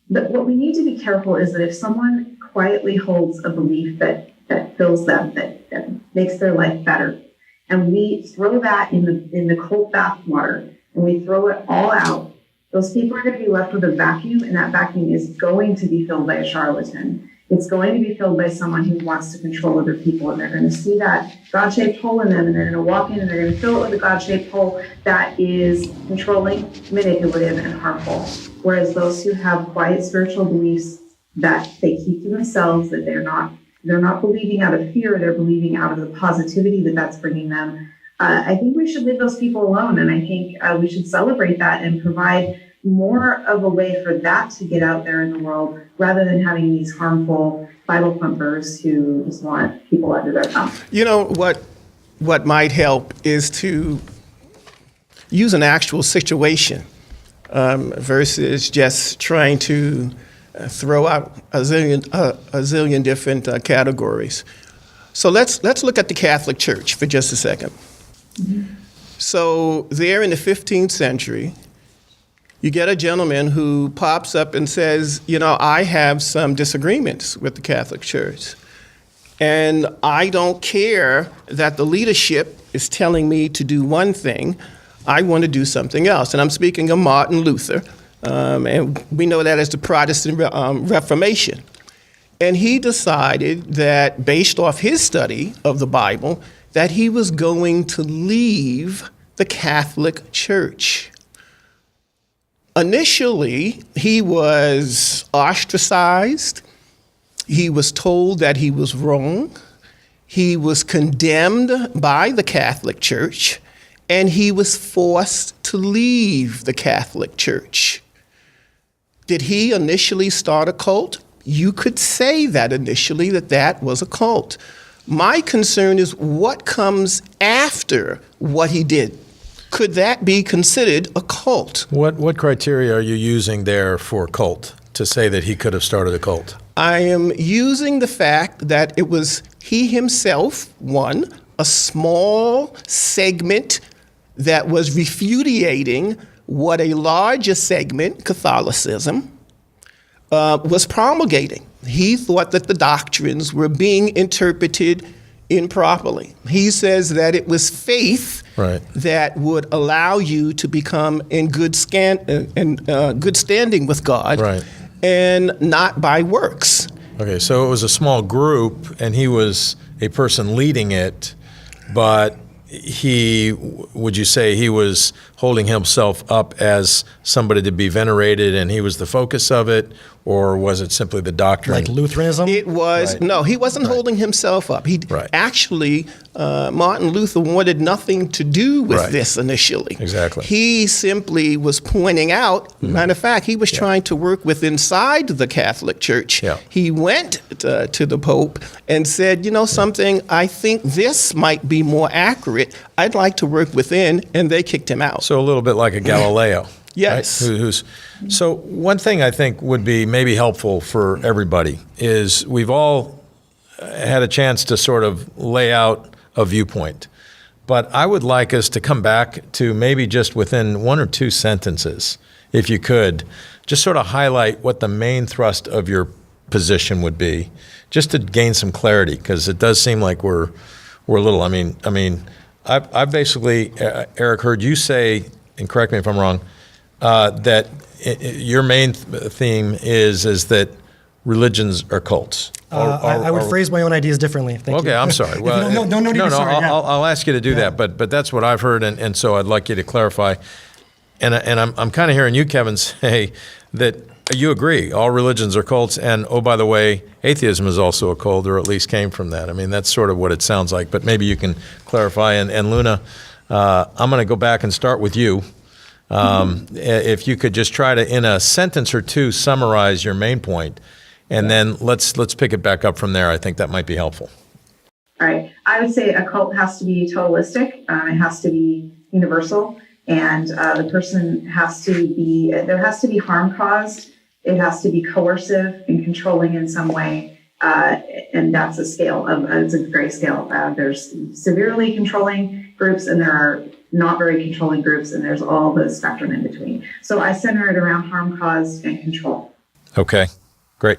that what we need to be careful is that if someone quietly holds a belief that fills them, that makes their life better, and we throw that in the cult bathwater, and we throw it all out, those people are going to be left with a vacuum, and that vacuum is going to be filled by a charlatan. It's going to be filled by someone who wants to control other people, and they're going to see that God-shaped hole in them, and they're going to walk in, and they're going to fill it with a God-shaped hole that is controlling, manipulative, and harmful. Whereas those who have quiet spiritual beliefs that they keep to themselves, that they're not believing out of fear, they're believing out of the positivity that's bringing them. I think we should leave those people alone, and I think we should celebrate that and provide more of a way for that to get out there in the world rather than having these harmful Bible thumpers who just want people under their thumb. You know, what might help is to use an actual situation versus just trying to throw out a zillion different categories. So let's look at the Catholic Church for just a second. Mm-hmm. So there in the 15th century, you get a gentleman who pops up and says, you know, I have some disagreements with the Catholic Church. And I don't care that the leadership is telling me to do one thing. I want to do something else. And I'm speaking of Martin Luther. And we know that as the Protestant Reformation. And he decided that based off his study of the Bible, that he was going to leave the Catholic Church. Initially, he was ostracized. He was told that he was wrong. He was condemned by the Catholic Church, and he was forced to leave the Catholic Church. Did he initially start a cult? You could say that initially that was a cult. My concern is what comes after what he did. Could that be considered a cult? What criteria are you using there for cult to say that he could have started a cult? I am using the fact that it was he himself, one, a small segment that was refuting what a larger segment, Catholicism, was promulgating. He thought that the doctrines were being interpreted improperly. He says that it was faith that would allow you to become in good standing with God, and not by works. Okay, so it was a small group, and he was a person leading it, but would you say he was holding himself up as somebody to be venerated and he was the focus of it, or was it simply the doctrine? Like Lutheranism? It was, no, he wasn't holding himself up. Actually, Martin Luther wanted nothing to do with this initially. Exactly. He simply was pointing out, matter of fact, he was trying to work with inside the Catholic Church. Yeah. He went to the Pope and said, you know something, I think this might be more accurate. I'd like to work within, and they kicked him out. So a little bit like a Galileo. Yes. Right? So one thing I think would be maybe helpful for everybody is we've all had a chance to sort of lay out a viewpoint. But I would like us to come back to maybe just within one or two sentences, if you could, just sort of highlight what the main thrust of your position would be, just to gain some clarity, because it does seem like we're a little, I mean, I've basically, Eric, heard you say, and correct me if I'm wrong, that your main theme is that religions are cults. I would phrase my own ideas differently. Thank you. Okay, I'm sorry. Well, I'll ask you to do that, but that's what I've heard, and so I'd like you to clarify. And I'm kind of hearing you, Kevin, say that you agree all religions are cults, and oh, by the way, atheism is also a cult, or at least came from that. I mean, that's sort of what it sounds like, but maybe you can clarify. And Luna, I'm going to go back and start with you. If you could just try to, in a sentence or two, summarize your main point, and then let's pick it back up from there. I think that might be helpful. All right. I would say a cult has to be totalistic. It has to be universal, and the person has to be, there has to be harm caused. It has to be coercive and controlling in some way. And that's a scale of, it's a gray scale. There's severely controlling groups, and there are not very controlling groups, and there's all the spectrum in between. So I center it around harm caused and control. Okay, great.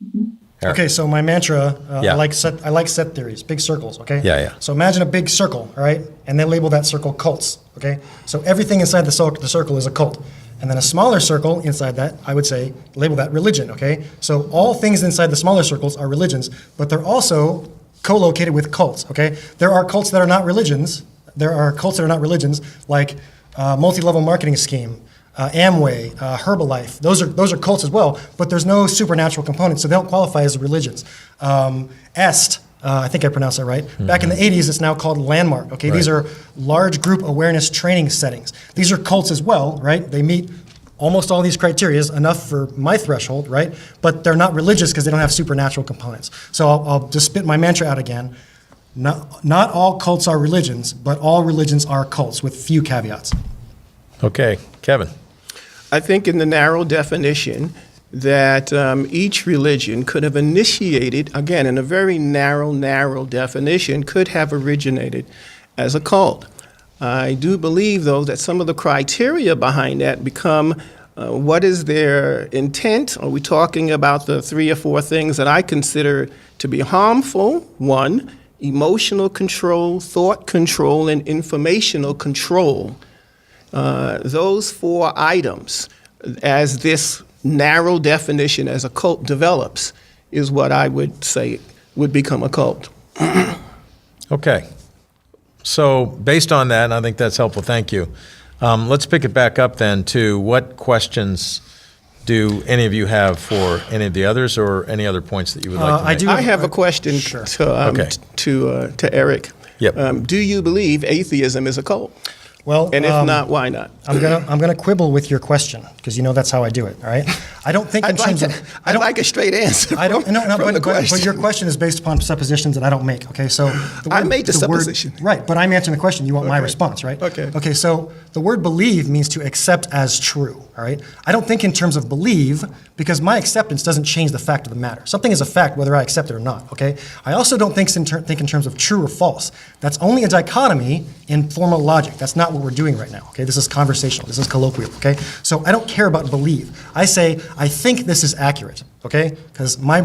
Mm-hmm. Okay, so my mantra, I like set theories, big circles, okay? Yeah. So imagine a big circle, all right? And they label that circle cults, okay? So everything inside the circle is a cult. And then a smaller circle inside that, I would say, label that religion, okay? So all things inside the smaller circles are religions, but they're also co-located with cults, okay? There are cults that are not religions. There are cults that are not religions, like multi-level marketing scheme, Amway, Herbalife. Those are cults as well, but there's no supernatural component, so they don't qualify as religions. Est, I think I pronounced that right. Mm-hmm. Back in the 80s, it's now called Landmark. Okay, These are large group awareness training settings. These are cults as well, right? They meet almost all these criteria, enough for my threshold, right? But they're not religious because they don't have supernatural components. So I'll just spit my mantra out again. Not all cults are religions, but all religions are cults with few caveats. Okay, Kevin. I think in the narrow definition that each religion could have initiated, again, in a very narrow definition, could have originated as a cult. I do believe, though, that some of the criteria behind that become what is their intent? Are we talking about the 3 or 4 things that I consider to be harmful? 1, emotional control, thought control, and informational control. Those 4 items, as this narrow definition as a cult develops, is what I would say would become a cult. Okay. So based on that, and I think that's helpful, thank you. Let's pick it back up then to what questions do any of you have for any of the others, or any other points that you would like to make? I have a question Sure. to Eric. Yep. Do you believe atheism is a cult? Well, And if not, why not? I'm gonna quibble with your question because you know that's how I do it. All right. I don't think in terms of. I'd like a straight answer. I don't. No, from the but question. your question is based upon suppositions that I don't make. Okay, so I made the supposition. right? But I'm answering the question. You want my Okay. response, right? Okay. Okay. So the word believe means to accept as true. All right. I don't think in terms of believe because my acceptance doesn't change the fact of the matter. Something is a fact whether I accept it or not. Okay. I also don't think in terms of true or false. That's only a dichotomy in formal logic. That's not what we're doing right now. Okay. This is conversational. This is colloquial. Okay. So I don't care about believe. I say I think this is accurate. Okay. Because my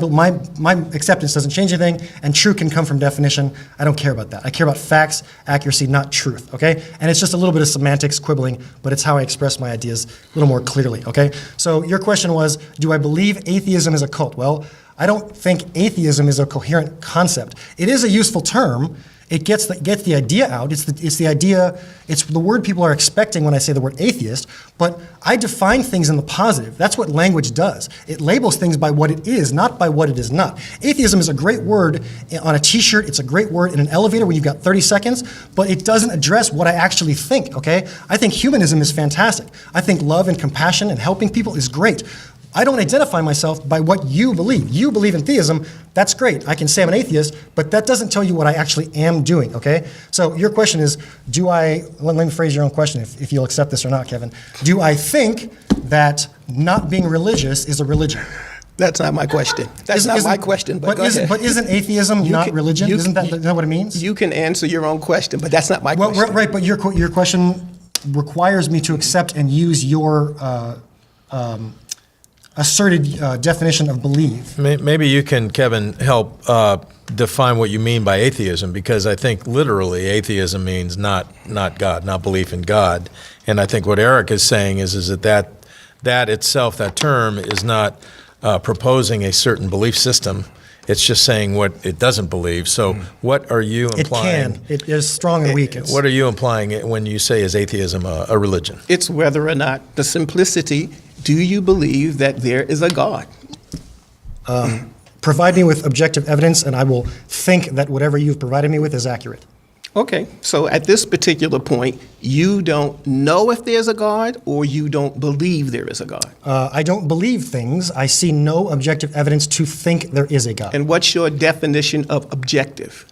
acceptance doesn't change anything, and true can come from definition. I don't care about that. I care about facts, accuracy, not truth. Okay. And it's just a little bit of semantics, quibbling, but it's how I express my ideas a little more clearly. Okay. So your question was, do I believe atheism is a cult? Well, I don't think atheism is a coherent concept. It is a useful term. It gets the idea out. It's the idea. It's the word people are expecting when I say the word atheist. But I define things in the positive. That's what language does. It labels things by what it is, not by what it is not. Atheism is a great word on a T-shirt. It's a great word in an elevator when you've got 30 seconds. But it doesn't address what I actually think. Okay? I think humanism is fantastic. I think love and compassion and helping people is great. I don't identify myself by what you believe. You believe in theism, that's great. I can say I'm an atheist, but that doesn't tell you what I actually am doing, okay? So your question is, let me phrase your own question if you'll accept this or not, Kevin. Do I think that not being religious is a religion? That's not my question. That's not my question, but go ahead. But isn't atheism not religion? Isn't that what it means? You can answer your own question, but that's not my question. Right, but your question requires me to accept and use your asserted definition of believe. Maybe you can, Kevin, help define what you mean by atheism, because I think literally atheism means not God, not belief in God. And I think what Eric is saying is that itself, that term, is not proposing a certain belief system. It's just saying what it doesn't believe. So what are you implying? It can. It is strong and weak. What are you implying when you say is atheism a religion? It's whether or not the simplicity, do you believe that there is a God? Provide me with objective evidence, and I will think that whatever you've provided me with is accurate. Okay, so at this particular point, you don't know if there's a God, or you don't believe there is a God? I don't believe things. I see no objective evidence to think there is a God. And what's your definition of objective?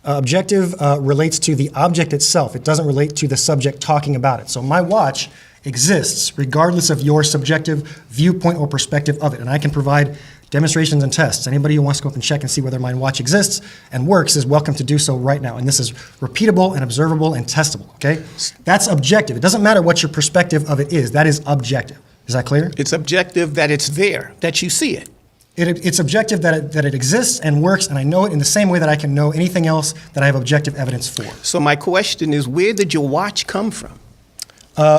Objective relates to the object itself. It doesn't relate to the subject talking about it. So my watch exists regardless of your subjective viewpoint or perspective of it. And I can provide demonstrations and tests. Anybody who wants to go up and check and see whether my watch exists and works is welcome to do so right now. And this is repeatable and observable and testable, okay? That's objective. It doesn't matter what your perspective of it is. That is objective. Is that clear? It's objective that it's there, that you see it. It's objective that it exists and works, and I know it in the same way that I can know anything else that I have objective evidence for. So my question is, where did your watch come from?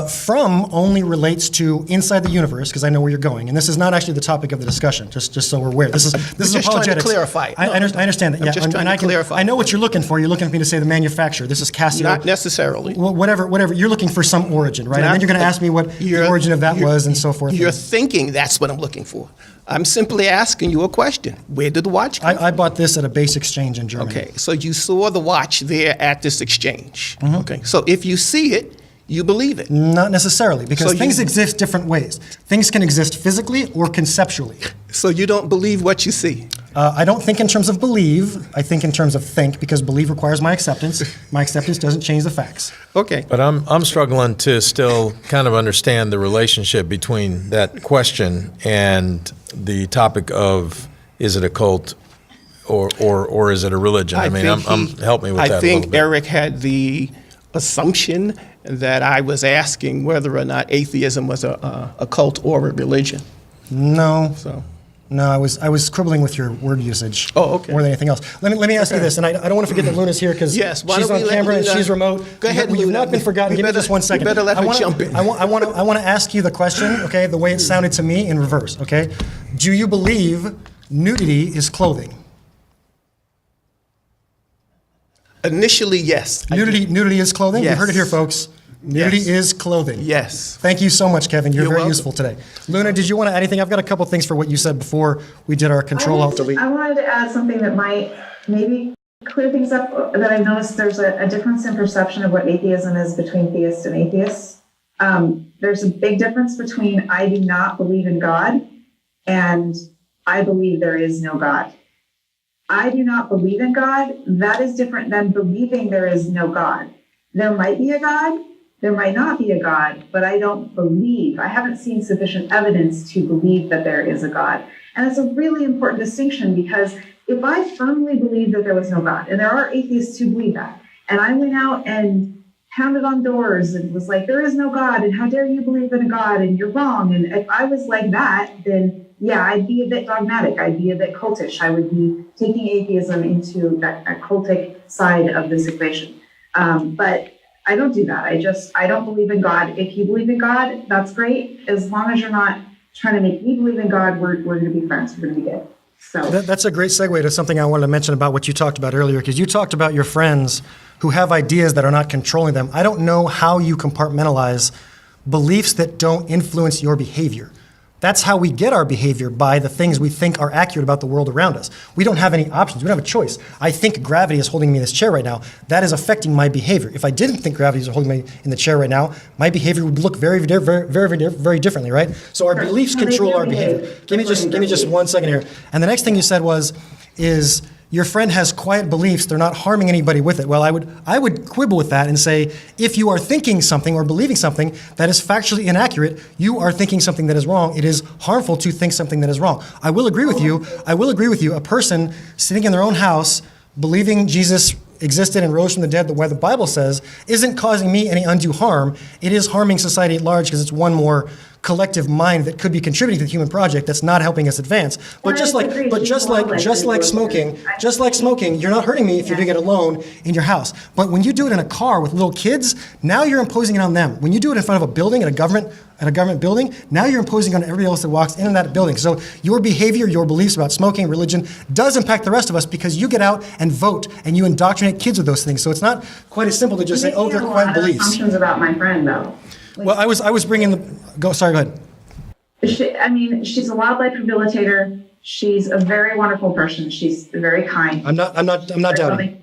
From only relates to inside the universe, because I know where you're going, and this is not actually the topic of the discussion. Just so we're aware, this is just apologetics. trying to clarify it. I understand that. I'm just trying to clarify. I know what you're looking for. You're looking for me to say the manufacturer. This is Casio. Not necessarily. Well, whatever. You're looking for some origin, right? And then you're going to ask me what the origin of that was, and so forth. You're thinking that's what I'm looking for. I'm simply asking you a question. Where did the watch come from? I bought this at a base exchange in Germany. Okay, so you saw the watch there at this exchange. Okay, so if you see it, you believe it. Not necessarily, because So things you- exist different ways. Things can exist physically or conceptually. So you don't believe what you see. I don't think in terms of believe. I think in terms of think, because believe requires my acceptance. My acceptance doesn't change the facts. Okay. But I'm struggling to still kind of understand the relationship between that question and the topic of, is it a cult or is it a religion? I mean, help me with that a I little think bit. Eric had the assumption that I was asking whether or not atheism was a cult or a religion. No. So. No, I was quibbling with your word usage. Oh, okay. More than anything else. Let me ask you this, and I don't want to forget that Luna's here because Yes, why she's don't on we let camera and Luna- she's remote. Go ahead, You've Luna. not been forgotten. We Give me better- just 1 second. we better let I her wanna- jump in. I want to ask you the question, okay, the way it sounded to me in reverse, okay? Do you believe nudity is clothing? Initially, yes. I did. Nudity is clothing? You Yes. heard it here, folks. Nudity Yes. is clothing. Yes. Thank you so much, Kevin. You're You're very welcome. useful today. Luna, did you want to add anything? I've got a couple things for what you said before we did our control alt delete. I wanted to add something that might maybe clear things up, that I've noticed there's a difference in perception of what atheism is between theists and atheists. There's a big difference between I do not believe in God and I believe there is no God. I do not believe in God. That is different than believing there is no God. There might be a God. There might not be a God, but I don't believe. I haven't seen sufficient evidence to believe that there is a God. And it's a really important distinction, because if I firmly believe that there was no God, and there are atheists who believe that, and I went out and pounded on doors and was like, there is no God, and how dare you believe in a God, and you're wrong. And if I was like that, then yeah, I'd be a bit dogmatic. I'd be a bit cultish. I would be taking atheism into that cultic side of this equation. But I don't do that. I don't believe in God. If you believe in God, that's great. As long as you're not trying to make me believe in God, we're going to be friends. We're going to be good. So That's a great segue to something I wanted to mention about what you talked about earlier, because you talked about your friends who have ideas that are not controlling them. I don't know how you compartmentalize beliefs that don't influence your behavior. That's how we get our behavior, by the things we think are accurate about the world around us. We don't have any options. We don't have a choice. I think gravity is holding me in this chair right now. That is affecting my behavior. If I didn't think gravity is holding me in the chair right now, my behavior would look very, very, very differently, right? So our beliefs No, they control do our behavior. behave. Give me just 1 second here. And the next thing you said is your friend has quiet beliefs, they're not harming anybody with it. Well, I would quibble with that and say, if you are thinking something or believing something that is factually inaccurate, you are thinking something that is wrong. It is harmful to think something that is wrong. I will agree with you. A person sitting in their own house, believing Jesus existed and rose from the dead the way the Bible says, isn't causing me any undue harm. It is harming society at large, because it's one more collective mind that could be contributing to the human project that's not helping us advance. But And I agree. just like smoking, you're not hurting me if you're doing it alone in your house. But when you do it in a car with little kids, now you're imposing it on them. When you do it in front of a building, at a government building, now you're imposing on everybody else that walks in that building. So your behavior, your beliefs about smoking, religion, does impact the rest of us, because you get out and vote and you indoctrinate kids with those things. So it's not quite as simple to just say, oh, they're quiet beliefs. Assumptions about my friend, though. Well, I was bringing go ahead. She's a wildlife rehabilitator. She's a very wonderful person. She's very kind. I'm not doubting.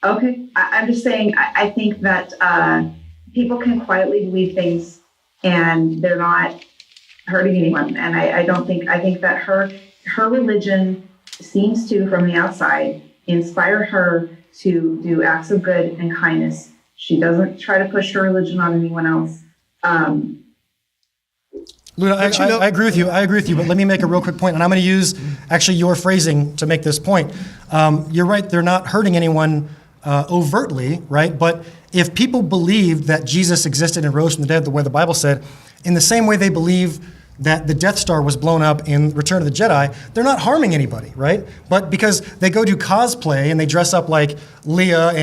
Okay, I'm just saying. I think that people can quietly believe things, and they're not hurting anyone. And I think that her religion seems to, from the outside, inspire her to do acts of good and kindness. She doesn't try to push her religion on anyone else. Luna, I agree with you. But let me make a real quick point, and I'm going to use actually your phrasing to make this point. You're right; they're not hurting anyone overtly, right? But if people believed that Jesus existed and rose from the dead the way the Bible said, in the same way they believe that the Death Star was blown up in Return of the Jedi, they're not harming anybody, right? But because they go do cosplay and they dress up like Leia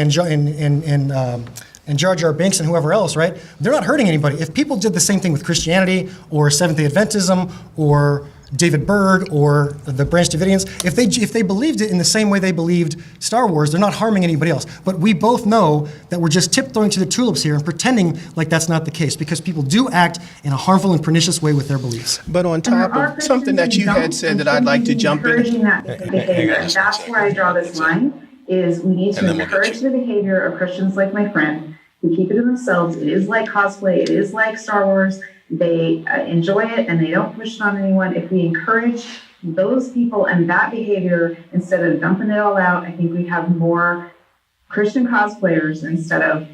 and Jar Jar Binks and whoever else, right? They're not hurting anybody. If people did the same thing with Christianity or Seventh-day Adventism or David Berg or the Branch Davidians, if they believed it in the same way they believed Star Wars, they're not harming anybody else. But we both know that we're just tiptoeing to the tulips here and pretending like that's not the case, because people do act in a harmful and pernicious way with their beliefs. But on top of something that you had said that I'd like to jump in. Encouraging that behavior, and that's where I draw this line. Is we need to encourage the behavior of Christians like my friend, who keep it to themselves. It is like cosplay. It is like Star Wars. They enjoy it and they don't push it on anyone. If we encourage those people and that behavior instead of dumping it all out, I think we'd have more Christian cosplayers instead of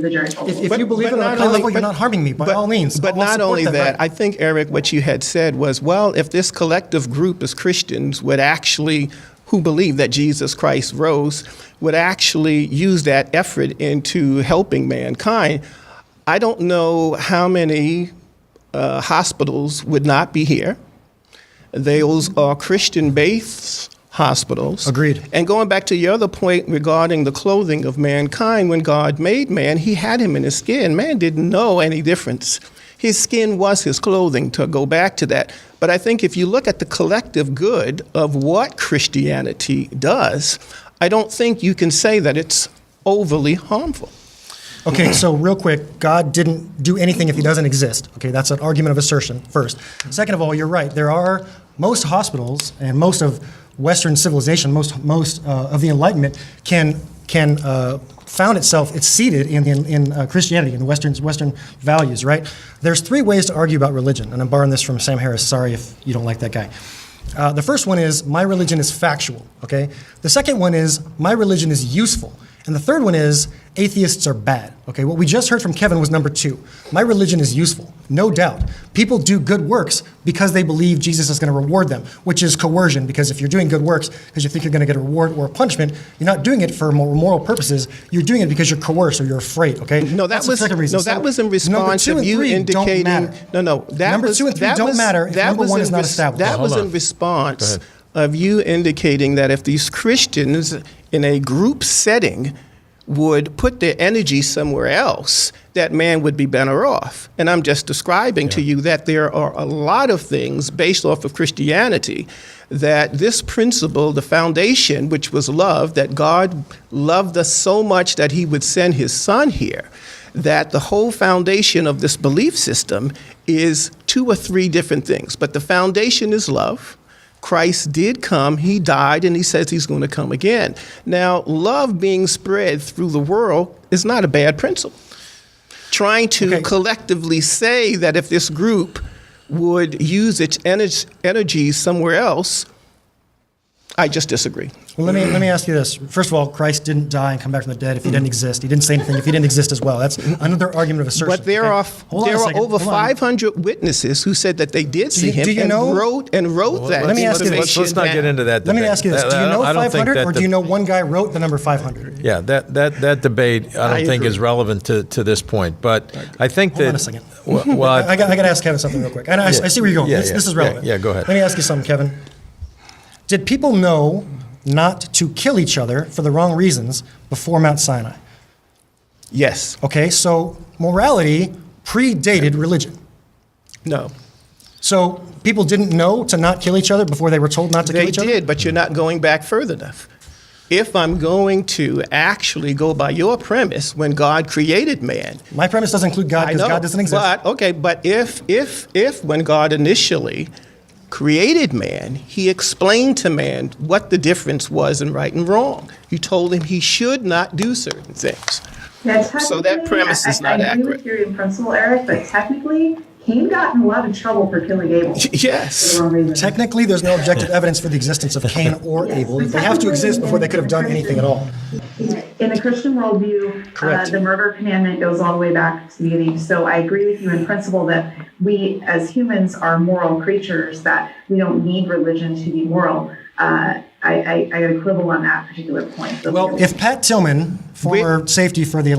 the Jerry Falwell. If you believe it on a high level, you're not harming me, by all means. But I'll not support only that, right. I think, Eric, what you had said was, well, if this collective group as Christians would actually, who believe that Jesus Christ rose, would actually use that effort into helping mankind, I don't know how many hospitals would not be here. Those are Christian-based hospitals. Agreed. And going back to your other point regarding the clothing of mankind, when God made man, he had him in his skin. Man didn't know any difference. His skin was his clothing, to go back to that. But I think if you look at the collective good of what Christianity does, I don't think you can say that it's overly harmful. Okay, so real quick, God didn't do anything if he doesn't exist. Okay, that's an argument of assertion, first. Second of all, you're right. There are most hospitals and most of Western civilization, most of the Enlightenment can found itself, it's seated in Christianity, in Western values, right? There's three ways to argue about religion, and I'm borrowing this from Sam Harris. Sorry if you don't like that guy. The first one is, my religion is factual, okay? The second one is, my religion is useful. And the third one is, atheists are bad. Okay, what we just heard from Kevin was number 2. My religion is useful, no doubt. People do good works because they believe Jesus is going to reward them, which is coercion, because if you're doing good works because you think you're going to get a reward or a punishment, you're not doing it for moral purposes. You're doing it because you're coerced or you're afraid, okay? No, That's the second reason. that was in response number 2 of and you 3 indicating. don't matter. No, that number was, 2 and 3 that don't was, matter if that number was 1 in is not res- established. That was Hold in on. response of you indicating that if these Christians in a group setting would put their energy somewhere else, that man would be better off. And I'm just describing to you that there are a lot of things based off of Christianity that this principle, the foundation, which was love, that God loved us so much that he would send his son here, that the whole foundation of this belief system is 2 or 3 different things. But the foundation is love. Christ did come, he died, and he says he's going to come again. Now, love being spread through the world is not a bad principle. Trying to collectively say that if this group would use its energy somewhere else, I just disagree. Well, let me ask you this. First of all, Christ didn't die and come back from the dead if he didn't exist. He didn't say anything if he didn't exist as well. That's another argument of assertion. But there are over 500 witnesses who said that they did see him wrote that. Let me ask you this. Let's not get into that debate. Let me ask you this. Do you know I don't think 500 that or do you know one guy wrote the number 500? Yeah, that debate I don't think agree. is relevant to this point. But I think Hold that on a second. Well, I got to ask Kevin something real quick. I see where you're going. This is relevant. Yeah, go ahead. Let me ask you something, Kevin. Did people know not to kill each other for the wrong reasons before Mount Sinai? Yes. Okay, so morality predated religion. No. So people didn't know to not kill each other before they were told not to kill They each other? did, but you're not going back further enough. If I'm going to actually go by your premise, when God created man, My premise doesn't include God I because know, God doesn't exist. but if when God initially created man, he explained to man what the difference was in right and wrong. You told him he should not do certain things. Yeah, So that premise is not I agree accurate. with you in principle, Eric, but technically, Cain got in a lot of trouble for killing Abel. For Yes. the wrong reason. Technically, there's no objective evidence for the existence of Cain or Abel. They have to exist before they could have done anything at all. In the Christian worldview, Correct. the murder commandment goes all the way back to the beginning. So I agree with you in principle that we as humans are moral creatures, that we don't need religion to be moral. I got to quibble on that particular point. So Well, if Pat Tillman, former safety for the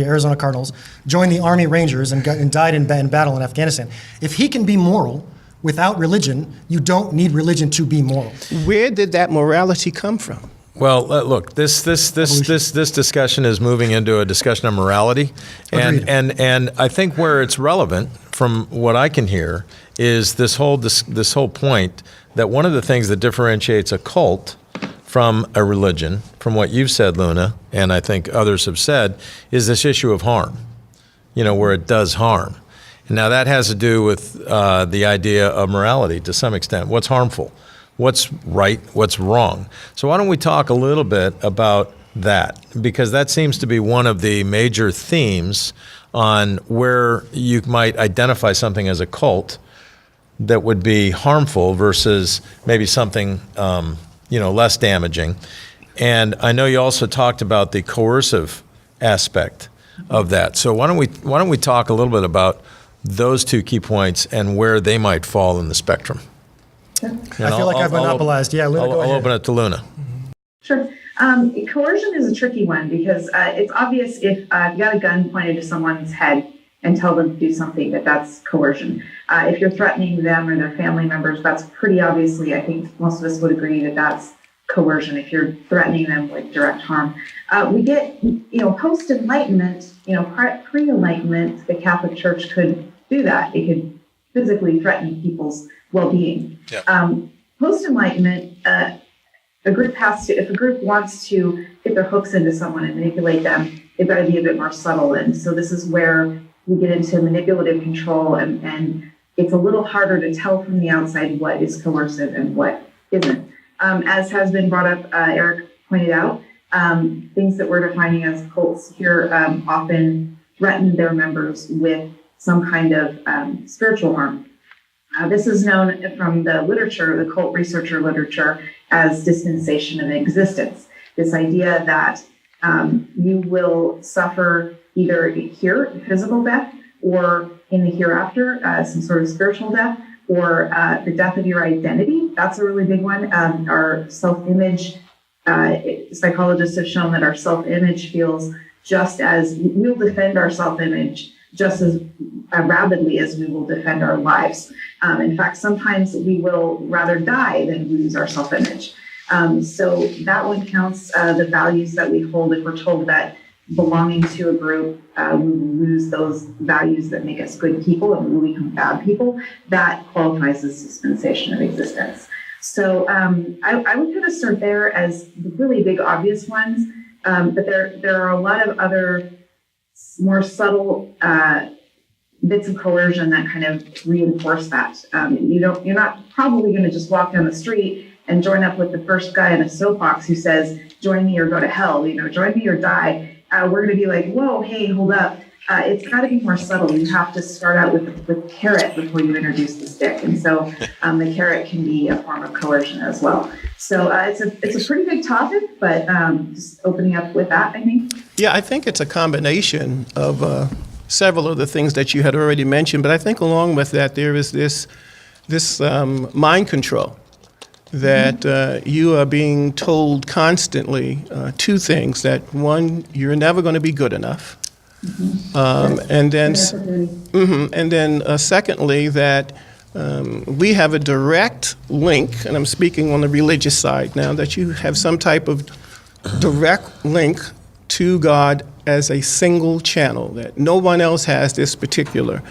Arizona Cardinals, joined the Army Rangers and died in battle in Afghanistan, if he can be moral without religion, you don't need religion to be moral. Where did that morality come from? Well, look, this discussion is moving into a discussion of morality, Agreed. and I think where it's relevant, from what I can hear, is this whole point that one of the things that differentiates a cult from a religion, from what you've said, Luna, and I think others have said, is this issue of harm. Where it does harm. And now that has to do with the idea of morality to some extent. What's harmful? What's right, what's wrong. So why don't we talk a little bit about that? Because that seems to be one of the major themes on where you might identify something as a cult that would be harmful versus maybe something less damaging. And I know you also talked about the coercive aspect of that. So why don't we talk a little bit about those two key points and where they might fall in the spectrum? Sure. I feel like I've monopolized. Yeah, Luna, go I'll ahead. open it to Luna. Sure. Coercion is a tricky one because it's obvious if you got a gun pointed to someone's head and tell them to do something, that's coercion. If you're threatening them or their family members, that's pretty obviously, I think most of us would agree that that's coercion if you're threatening them with direct harm. We get, post-Enlightenment, pre-Enlightenment, the Catholic Church could do that. It could physically threaten people's well-being. Yeah. Post-Enlightenment, if a group wants to get their hooks into someone and manipulate them, they've got to be a bit more subtle. And so this is where we get into manipulative control, and it's a little harder to tell from the outside what is coercive and what isn't. As has been brought up, Eric pointed out, things that we're defining as cults here often threaten their members with some kind of spiritual harm. This is known from the literature, the cult researcher literature, as dispensation of existence. This idea that you will suffer either here, physical death, or in the hereafter, some sort of spiritual death, or the death of your identity. That's a really big one. Our self-image, psychologists have shown that our self-image feels just as, we'll defend our self-image just as rapidly as we will defend our lives. In fact, sometimes we will rather die than lose our self-image. So that one counts the values that we hold. If we're told that belonging to a group, we will lose those values that make us good people and we will become bad people, that qualifies as dispensation of existence. So I would kind of start there as the really big obvious ones, but there are a lot of other more subtle bits of coercion that kind of reinforce that. You're not probably going to just walk down the street and join up with the first guy in a soapbox who says, join me or go to hell, join me or die. We're going to be like, whoa, hey, hold up. It's got to be more subtle. You have to start out with carrot before you introduce the stick. And so the carrot can be a form of coercion as well. So it's a pretty big topic, but just opening up with that, I think. Yeah, I think it's a combination of several of the things that you had already mentioned, but I think along with that there is this mind control that you are being told constantly two things: that one, you're never going to be good enough, and then secondly that we have a direct link, and I'm speaking on the religious side now, that you have some type of direct link to God as a single channel, that no one else has this particular.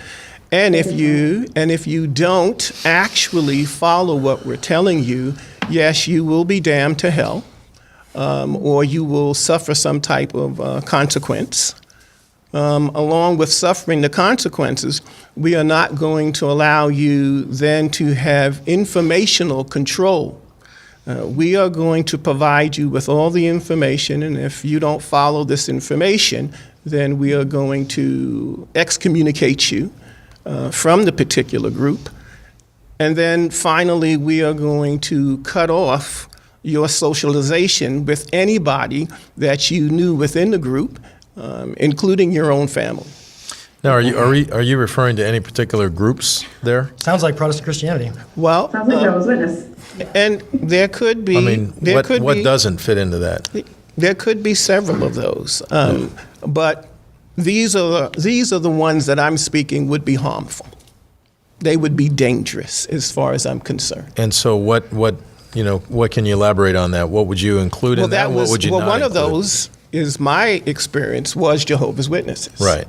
And if you don't actually follow what we're telling you, yes, you will be damned to hell, or you will suffer some type of consequence. Along with suffering the consequences, we are not going to allow you then to have informational control. We are going to provide you with all the information, and if you don't follow this information, then we are going to excommunicate you from the particular group. And then finally, we are going to cut off your socialization with anybody that you knew within the group, including your own family. Now, are you referring to any particular groups there? Sounds like Protestant Christianity. Well, Sounds like Jehovah's Witness. and there could be. I mean, what be, doesn't fit into that? There could be several of those, but these are the ones that I'm speaking would be harmful. They would be dangerous, as far as I'm concerned. And so, what can you elaborate on that? What would you include in that? What would you not one include? of those is my experience was Jehovah's Witnesses. Right.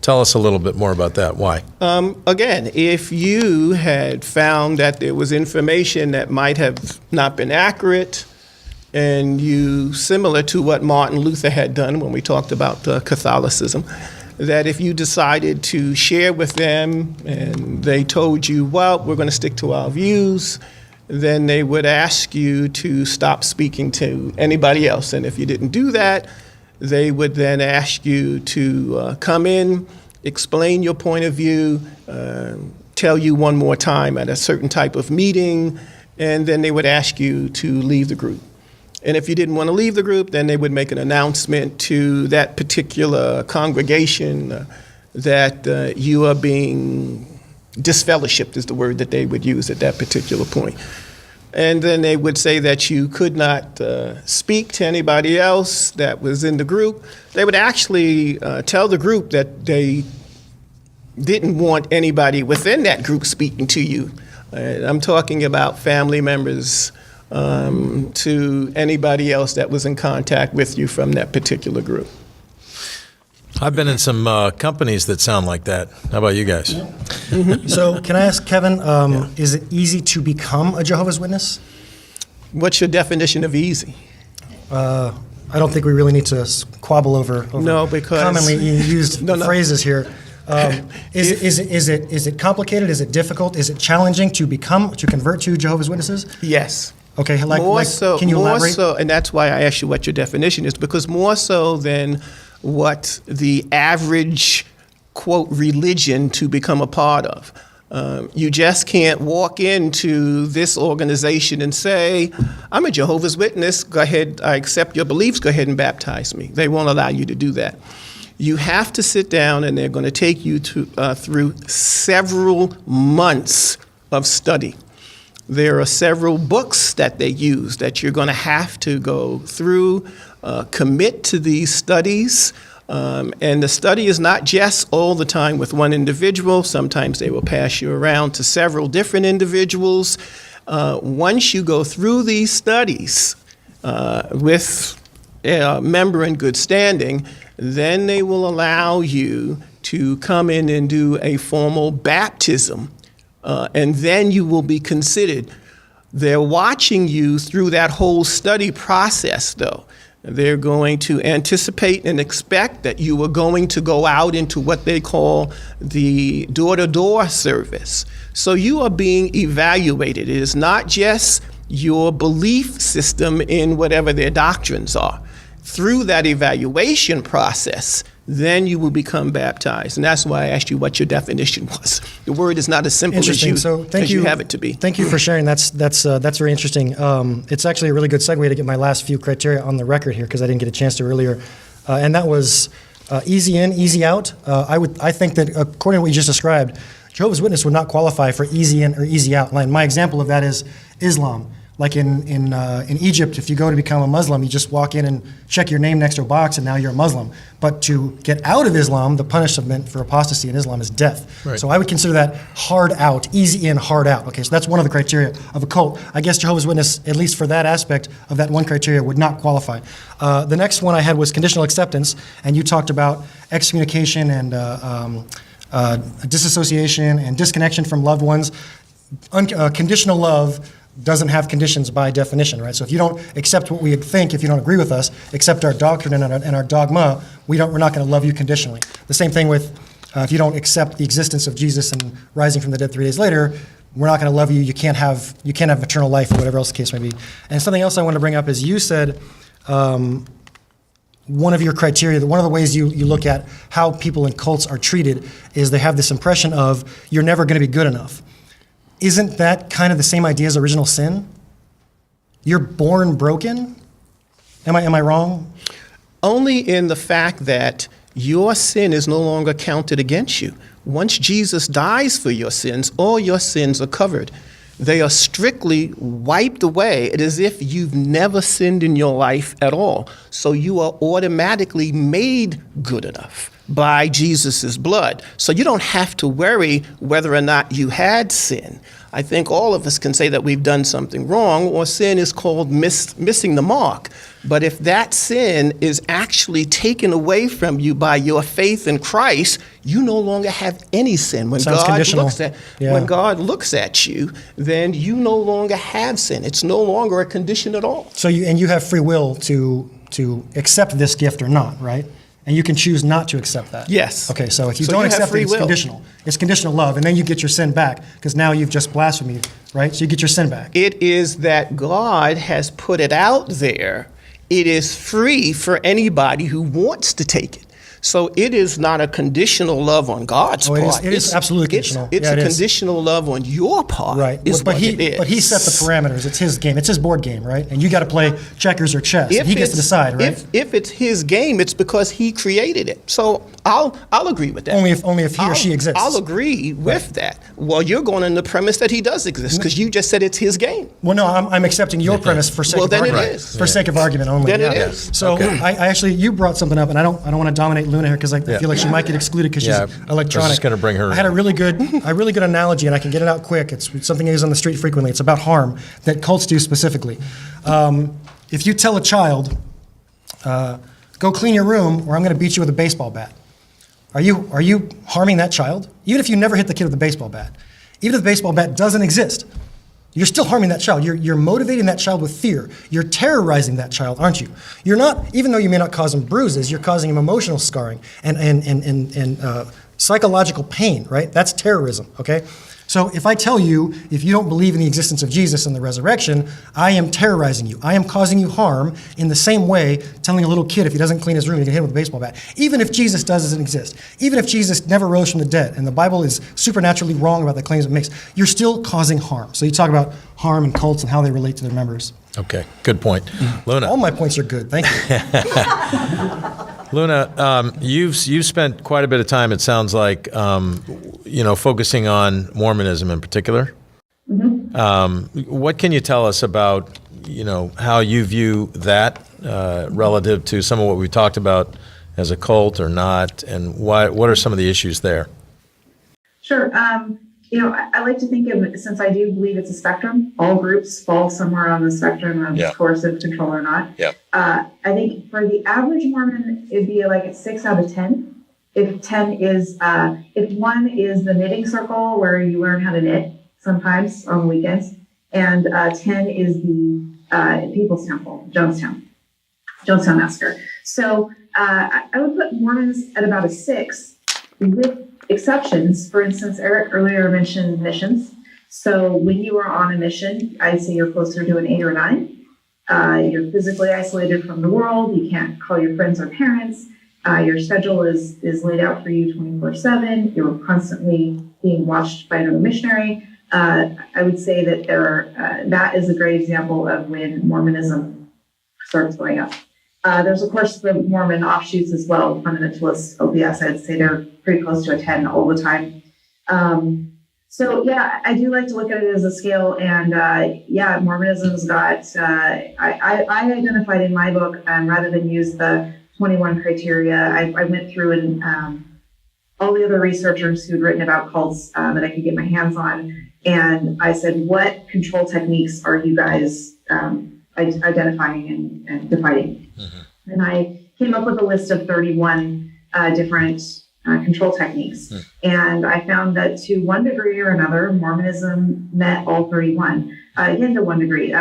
Tell us a little bit more about that. Why? Again, if you had found that there was information that might have not been accurate, and you, similar to what Martin Luther had done when we talked about Catholicism, that if you decided to share with them and they told you, well, we're going to stick to our views, then they would ask you to stop speaking to anybody else. And if you didn't do that, they would then ask you to come in, explain your point of view, tell you one more time at a certain type of meeting, and then they would ask you to leave the group. And if you didn't want to leave the group, then they would make an announcement to that particular congregation that you are being disfellowshipped, is the word that they would use at that particular point. And then they would say that you could not speak to anybody else that was in the group. They would actually tell the group that they didn't want anybody within that group speaking to you. I'm talking about family members to anybody else that was in contact with you from that particular group. I've been in some companies that sound like that. How about you guys? So can I ask Kevin, is it easy to become a Jehovah's Witness? What's your definition of easy? I don't think we really need to quabble over No, because- commonly used No. phrases here. Is it complicated? Is it difficult? Is it challenging to convert to Jehovah's Witnesses? Yes. Okay, can you more elaborate? so, and that's why I asked you what your definition is, because more so than what the average, quote, religion to become a part of. You just can't walk into this organization and say, I'm a Jehovah's Witness, go ahead, I accept your beliefs, go ahead and baptize me. They won't allow you to do that. You have to sit down, and they're going to take you through several months of study. There are several books that they use that you're going to have to go through, commit to these studies. And the study is not just all the time with one individual. Sometimes they will pass you around to several different individuals. Once you go through these studies with a member in good standing, then they will allow you to come in and do a formal baptism. And then you will be considered. They're watching you through that whole study process, though. They're going to anticipate and expect that you are going to go out into what they call the door-to-door service. So you are being evaluated. It is not just your belief system in whatever their doctrines are. Through that evaluation process, then you will become baptized. And that's why I asked you what your definition was. The word is not as simple as you have it to be. Thank you for sharing. That's very interesting. It's actually a really good segue to get my last few criteria on the record here, because I didn't get a chance to earlier. And that was easy in, easy out. I think that according to what you just described, Jehovah's Witness would not qualify for easy in or easy out. Like my example of that is Islam. Like in Egypt, if you go to become a Muslim, you just walk in and check your name next to a box, and now you're a Muslim. But to get out of Islam, the punishment for apostasy in Islam is death. Right. So I would consider that hard out, easy in, hard out. Okay, so that's one of the criteria of a cult. I guess Jehovah's Witness, at least for that aspect of that one criteria, would not qualify. The next one I had was conditional acceptance, and you talked about excommunication and disassociation and disconnection from loved ones. Conditional love doesn't have conditions by definition, right? So if you don't accept what we think, if you don't agree with us, accept our doctrine and our dogma, we're not going to love you conditionally. The same thing with if you don't accept the existence of Jesus and rising from the dead 3 days later, we're not going to love you. You can't have eternal life, or whatever else the case may be. And something else I want to bring up is you said one of your criteria, one of the ways you look at how people in cults are treated is they have this impression of you're never going to be good enough. Isn't that kind of the same idea as original sin? You're born broken? Am I wrong? Only in the fact that your sin is no longer counted against you. Once Jesus dies for your sins, all your sins are covered. They are strictly wiped away. It is as if you've never sinned in your life at all. So you are automatically made good enough by Jesus' blood. So you don't have to worry whether or not you had sin. I think all of us can say that we've done something wrong, or sin is called missing the mark. But if that sin is actually taken away from you by your faith in Christ, you no longer have any sin. When God looks at you, then you no longer have sin. It's no longer a condition at all. So you have free will to accept this gift or not, right? and you can choose not to accept that. Yes. Okay, so if you So don't you have accept free it, it's will. conditional. It's conditional love, and then you get your sin back because now you've just blasphemed, right? So you get your sin back. It is that God has put it out there. It is free for anybody who wants to take it. So it is not a conditional love on God's Oh, it is- part. it is absolutely conditional. It's Yeah, a it is. conditional love on your part. Right, Is but what it is. he set the parameters. It's his game. It's his board game, right? And you got to play checkers or chess. And he gets to decide, right? If it's his game, it's because he created it. So I'll agree with that. Only if he or she exists. I'll agree with that. Well, you're going on the premise that he does exist because you just said it's his game. Well, no, I'm accepting your premise for sake Well, of then it argument. is. For sake of argument only. Then it yeah. is. So I actually, you brought something up, and I don't want to dominate Luna here because I feel like she might get excluded because Yeah, she's I was electronic. just gonna bring her I had in. a really good analogy, and I can get it out quick. It's something I use on the street frequently. It's about harm that cults do specifically. If you tell a child, go clean your room, or I'm going to beat you with a baseball bat. Are you harming that child? Even if you never hit the kid with a baseball bat, even if the baseball bat doesn't exist, you're still harming that child. You're motivating that child with fear. You're terrorizing that child, aren't you? You're not, even though you may not cause him bruises, you're causing him emotional scarring and psychological pain, right? That's terrorism, okay? So if I tell you, if you don't believe in the existence of Jesus and the resurrection, I am terrorizing you. I am causing you harm in the same way telling a little kid if he doesn't clean his room, you can hit him with a baseball bat. Even if Jesus doesn't exist, even if Jesus never rose from the dead, and the Bible is supernaturally wrong about the claims it makes, you're still causing harm. So you talk about harm and cults and how they relate to their members. Okay, good point. Luna. All my points are good, thank you. Luna, you've spent quite a bit of time, it sounds like, focusing on Mormonism in particular. What can you tell us about, how you view that relative to some of what we talked about as a cult or not, and what are some of the issues there? Sure. I like to think of, since I do believe it's a spectrum, all groups fall somewhere on the spectrum of coercive control or not. Yeah. I think for the average Mormon, it'd be like a 6 out of 10. If 10 is, if 1 is the knitting circle where you learn how to knit sometimes on the weekends, and 10 is the People's Temple, Jonestown Massacre. So I would put Mormons at about a 6 with exceptions. For instance, Eric earlier mentioned missions. So when you are on a mission, I'd say you're closer to an 8 or 9. You're physically isolated from the world. You can't call your friends or parents. Your schedule is laid out for you 24/7. You're constantly being watched by another missionary. I would say that that is a great example of when Mormonism starts going up. There's, of course, the Mormon offshoots as well, fundamentalists, LDS. I'd say they're pretty close to a 10 all the time. So, yeah, I do like to look at it as a scale. And, Mormonism's got, I identified in my book, rather than use the 21 criteria, I went through and all the other researchers who'd written about cults that I could get my hands on. And I said, what control techniques are you guys identifying and defining? Mm-hmm. And I came up with a list of 31 different control techniques. Mm. And I found that to one degree or another, Mormonism met all 31. Again, to one degree.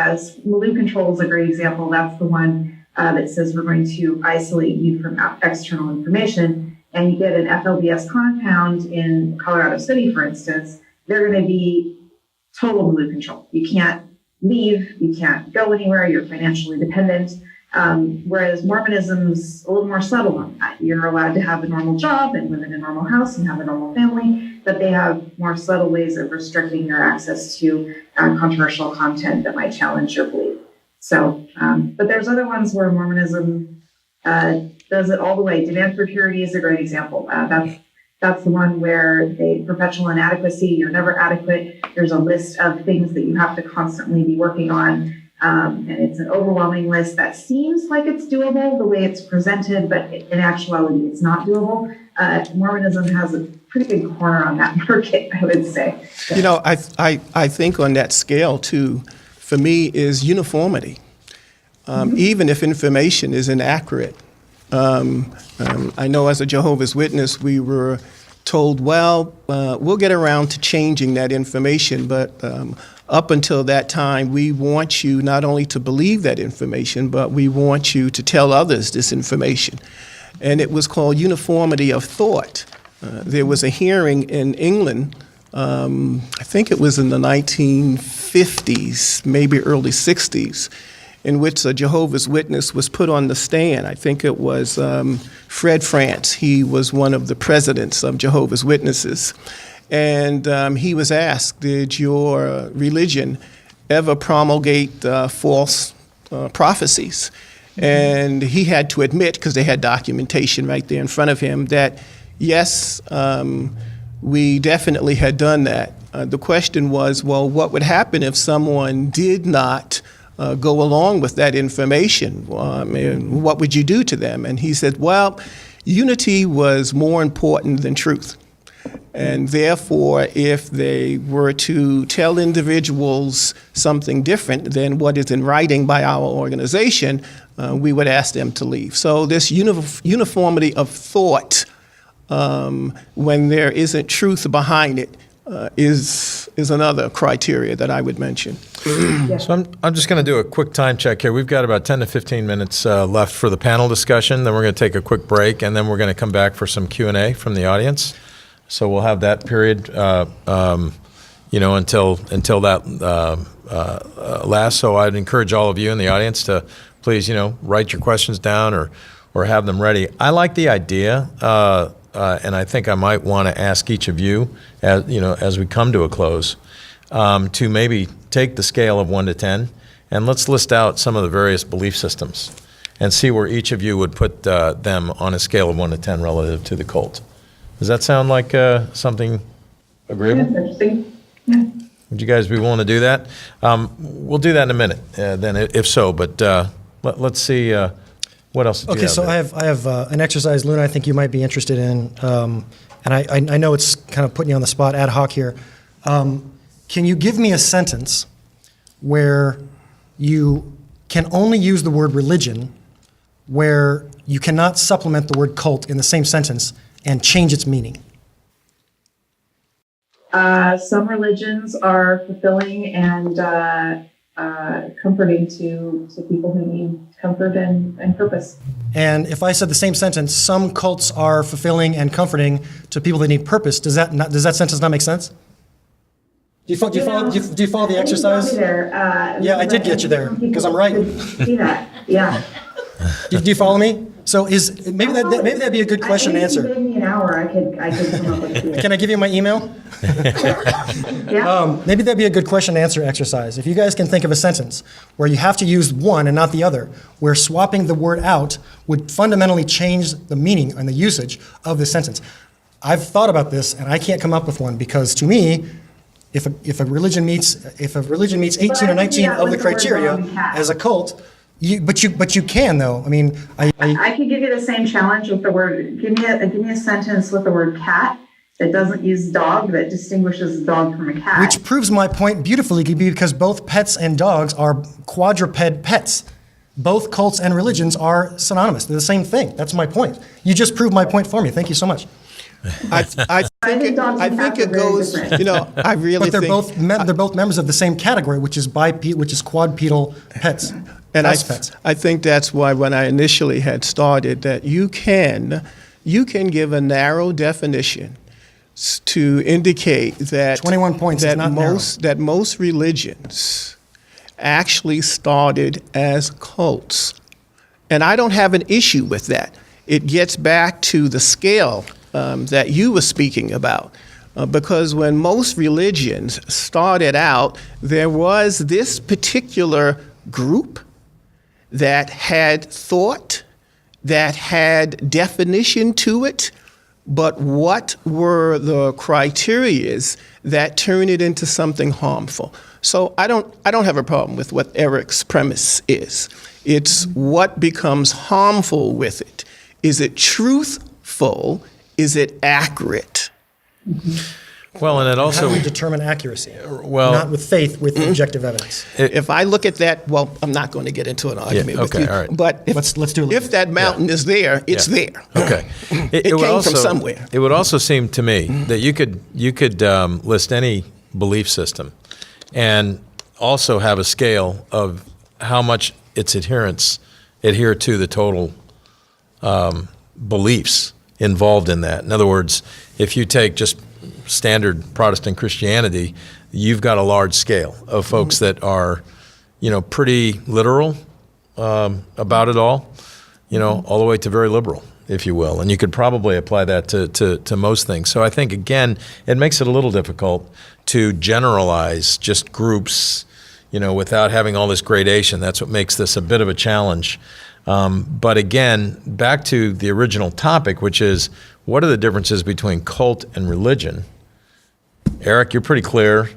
Milieu control is a great example. That's the one that says we're going to isolate you from external information. And you get an FLDS compound in Colorado City, for instance, they're going to be total milieu control. You can't leave, you can't go anywhere, you're financially dependent. Whereas Mormonism's a little more subtle on that. You're allowed to have a normal job and live in a normal house and have a normal family, but they have more subtle ways of restricting your access to controversial content that might challenge your belief. So, but there's other ones where Mormonism does it all the way. Demand for purity is a great example. That's the one where perpetual inadequacy, you're never adequate. There's a list of things that you have to constantly be working on. And it's an overwhelming list that seems like it's doable the way it's presented, but in actuality, it's not doable. Mormonism has a pretty big corner on that market, I would say. You know, I think on that scale, too, for me, is uniformity. Even if information is inaccurate. I know as a Jehovah's Witness, we were told, well, we'll get around to changing that information, but up until that time, we want you not only to believe that information, but we want you to tell others this information. and it was called uniformity of thought. There was a hearing in England, I think it was in the 1950s, maybe early 60s, in which a Jehovah's Witness was put on the stand. I think it was Fred France. He was one of the presidents of Jehovah's Witnesses. And he was asked, did your religion ever promulgate false prophecies? And he had to admit, because they had documentation right there in front of him, that yes, we definitely had done that. The question was, well, what would happen if someone did not go along with that information? And what would you do to them? And he said, well, unity was more important than truth. And therefore, if they were to tell individuals something different than what is in writing by our organization, we would ask them to leave. So this uniformity of thought, when there isn't truth behind it, is another criteria that I would mention. So I'm just going to do a quick time check here. We've got about 10 to 15 minutes left for the panel discussion. Then we're going to take a quick break, and then we're going to come back for some Q&A from the audience. So we'll have that period, until that lasts. So I'd encourage all of you in the audience to please, write your questions down or have them ready. I like the idea, and I think I might want to ask each of you, as we come to a close, to maybe take the scale of 1 to 10, and let's list out some of the various belief systems and see where each of you would put them on a scale of 1 to 10 relative to the cult. Does that sound like something agreeable? That's interesting. Yeah. Would you guys be willing to do that? We'll do that in a minute, then, if so. But let's see. What else? Did you Okay, have so there? I have an exercise, Luna, I think you might be interested in, and I know it's kind of putting you on the spot ad hoc here. Can you give me a sentence where you can only use the word religion, where you cannot supplement the word cult in the same sentence and change its meaning? Some religions are fulfilling and comforting to people who need comfort and purpose. And if I said the same sentence, some cults are fulfilling and comforting to people that need purpose, does that sentence not make sense? Do you follow the exercise? Yeah, I did get you there, because I'm right. See that? Yeah. Do you follow me? So maybe that'd be a good question to answer. If you gave me an hour, I could come up with it. Can I give you my email? Yeah. Maybe that'd be a good question to answer exercise. If you guys can think of a sentence where you have to use one and not the other, where swapping the word out would fundamentally change the meaning and the usage of the sentence. I've thought about this and I can't come up with one, because to me, if a religion meets 18 or 19 of the criteria as a cult, but you can though. I mean, I could give you the same challenge with the word. Give me a sentence with the word cat that doesn't use dog, that distinguishes a dog from a cat. which proves my point beautifully, because both pets and dogs are quadruped pets. Both cults and religions are synonymous. They're the same thing. That's my point. You just proved my point for me. Thank you so much. I think it goes, I really But think. they're both members of the same category, which is quadrupedal pets. And Nice pets. I think that's why when I initially had started that you can give a narrow definition to indicate that 21 points is not narrow. that most religions actually started as cults. And I don't have an issue with that. It gets back to the scale that you were speaking about. Because when most religions started out, there was this particular group that had thought, that had definition to it, but what were the criterias that turn it into something harmful? So I don't have a problem with what Eric's premise is. It's what becomes harmful with it. Is it truthful? Is it accurate? Well, and it How also do we determine accuracy? well- Not with faith, with objective evidence. If I look at that, well, I'm not going to get into an argument with okay, you. all right. But if, Let's do it later. if that mountain is there, it's there. Okay. It would came also, from somewhere. It would also seem to me that you could list any belief system and also have a scale of how much its adherents adhere to the total beliefs involved in that. In other words, if you take just standard Protestant Christianity, you've got a large scale of folks that are, pretty literal about it all, all the way to very liberal, if you will. And you could probably apply that to most things. So I think, again, it makes it a little difficult to generalize just groups, without having all this gradation. That's what makes this a bit of a challenge. But again, back to the original topic, which is, what are the differences between cult and religion? Eric, you're pretty clear.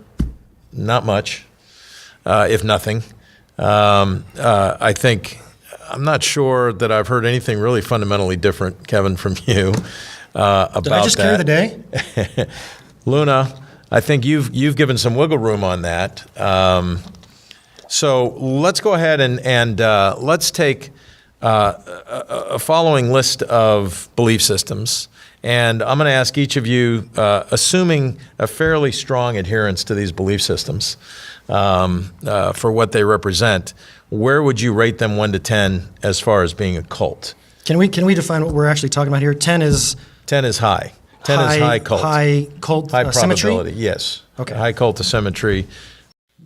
Not much, if nothing. I think, I'm not sure that I've heard anything really fundamentally different, Kevin, from you about that. Did I just carry the day? Luna, I think you've given some wiggle room on that. So let's go ahead and let's take a following list of belief systems. And I'm going to ask each of you, assuming a fairly strong adherence to these belief systems for what they represent, where would you rate them 1 to 10 as far as being a cult? Can we define what we're actually talking about here? 10 is 10 is high. 10 is high cult. High cult High symmetry? probability, yes. Okay. High cult to symmetry.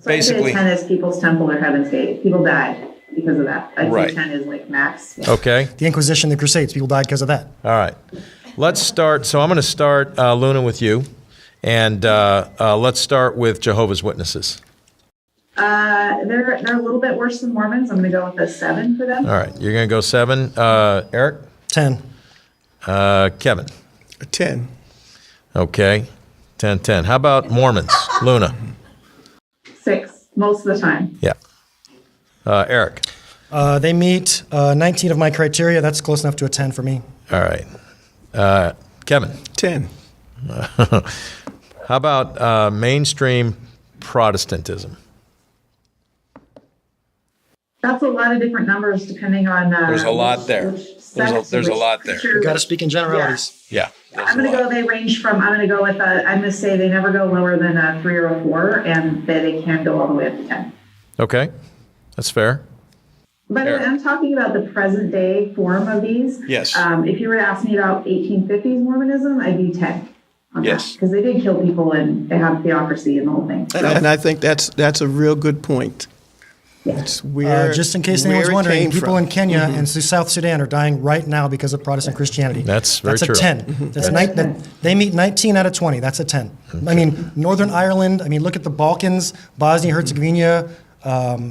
So basically, 10 is People's Temple or Heaven's Gate. People died because of that. I'd Right. say 10 is like max. Yeah. Okay. The Inquisition, the Crusades, people died because of that. All right. Let's start. So I'm going to start, Luna, with you. And let's start with Jehovah's Witnesses. They're a little bit worse than Mormons. I'm going to go with a 7 for them. All right. You're going to go 7. Eric? 10. Kevin? A 10. Okay. 10. How about Mormons? Luna? 6 most of the time. Yeah. Eric? They meet 19 of my criteria. That's close enough to a 10 for me. All right. Kevin? 10. How about mainstream Protestantism? That's a lot of different numbers depending on. There's a lot there. There's a lot there. You've got to speak in generalities. Yeah. I'm going to go, they range from, I'm going to go with I'm going to say they never go lower than a 3 or a 4, and that they can go all the way up to 10. Okay. That's fair. By the way, I'm talking about the present day form of these. Yes. If you were to ask me about 1850s Mormonism, I'd be 10. Yes. Because they did kill people and they have theocracy and the whole thing. So, And I think that's a real good point. It's where Just in case where anyone's it wondering, came people from. in Kenya and South Sudan are dying right now because of Protestant Christianity. That's very true. That's a 10. They meet 19 out of 20. That's a 10. I mean, Northern Ireland, look at the Balkans, Bosnia, Herzegovina,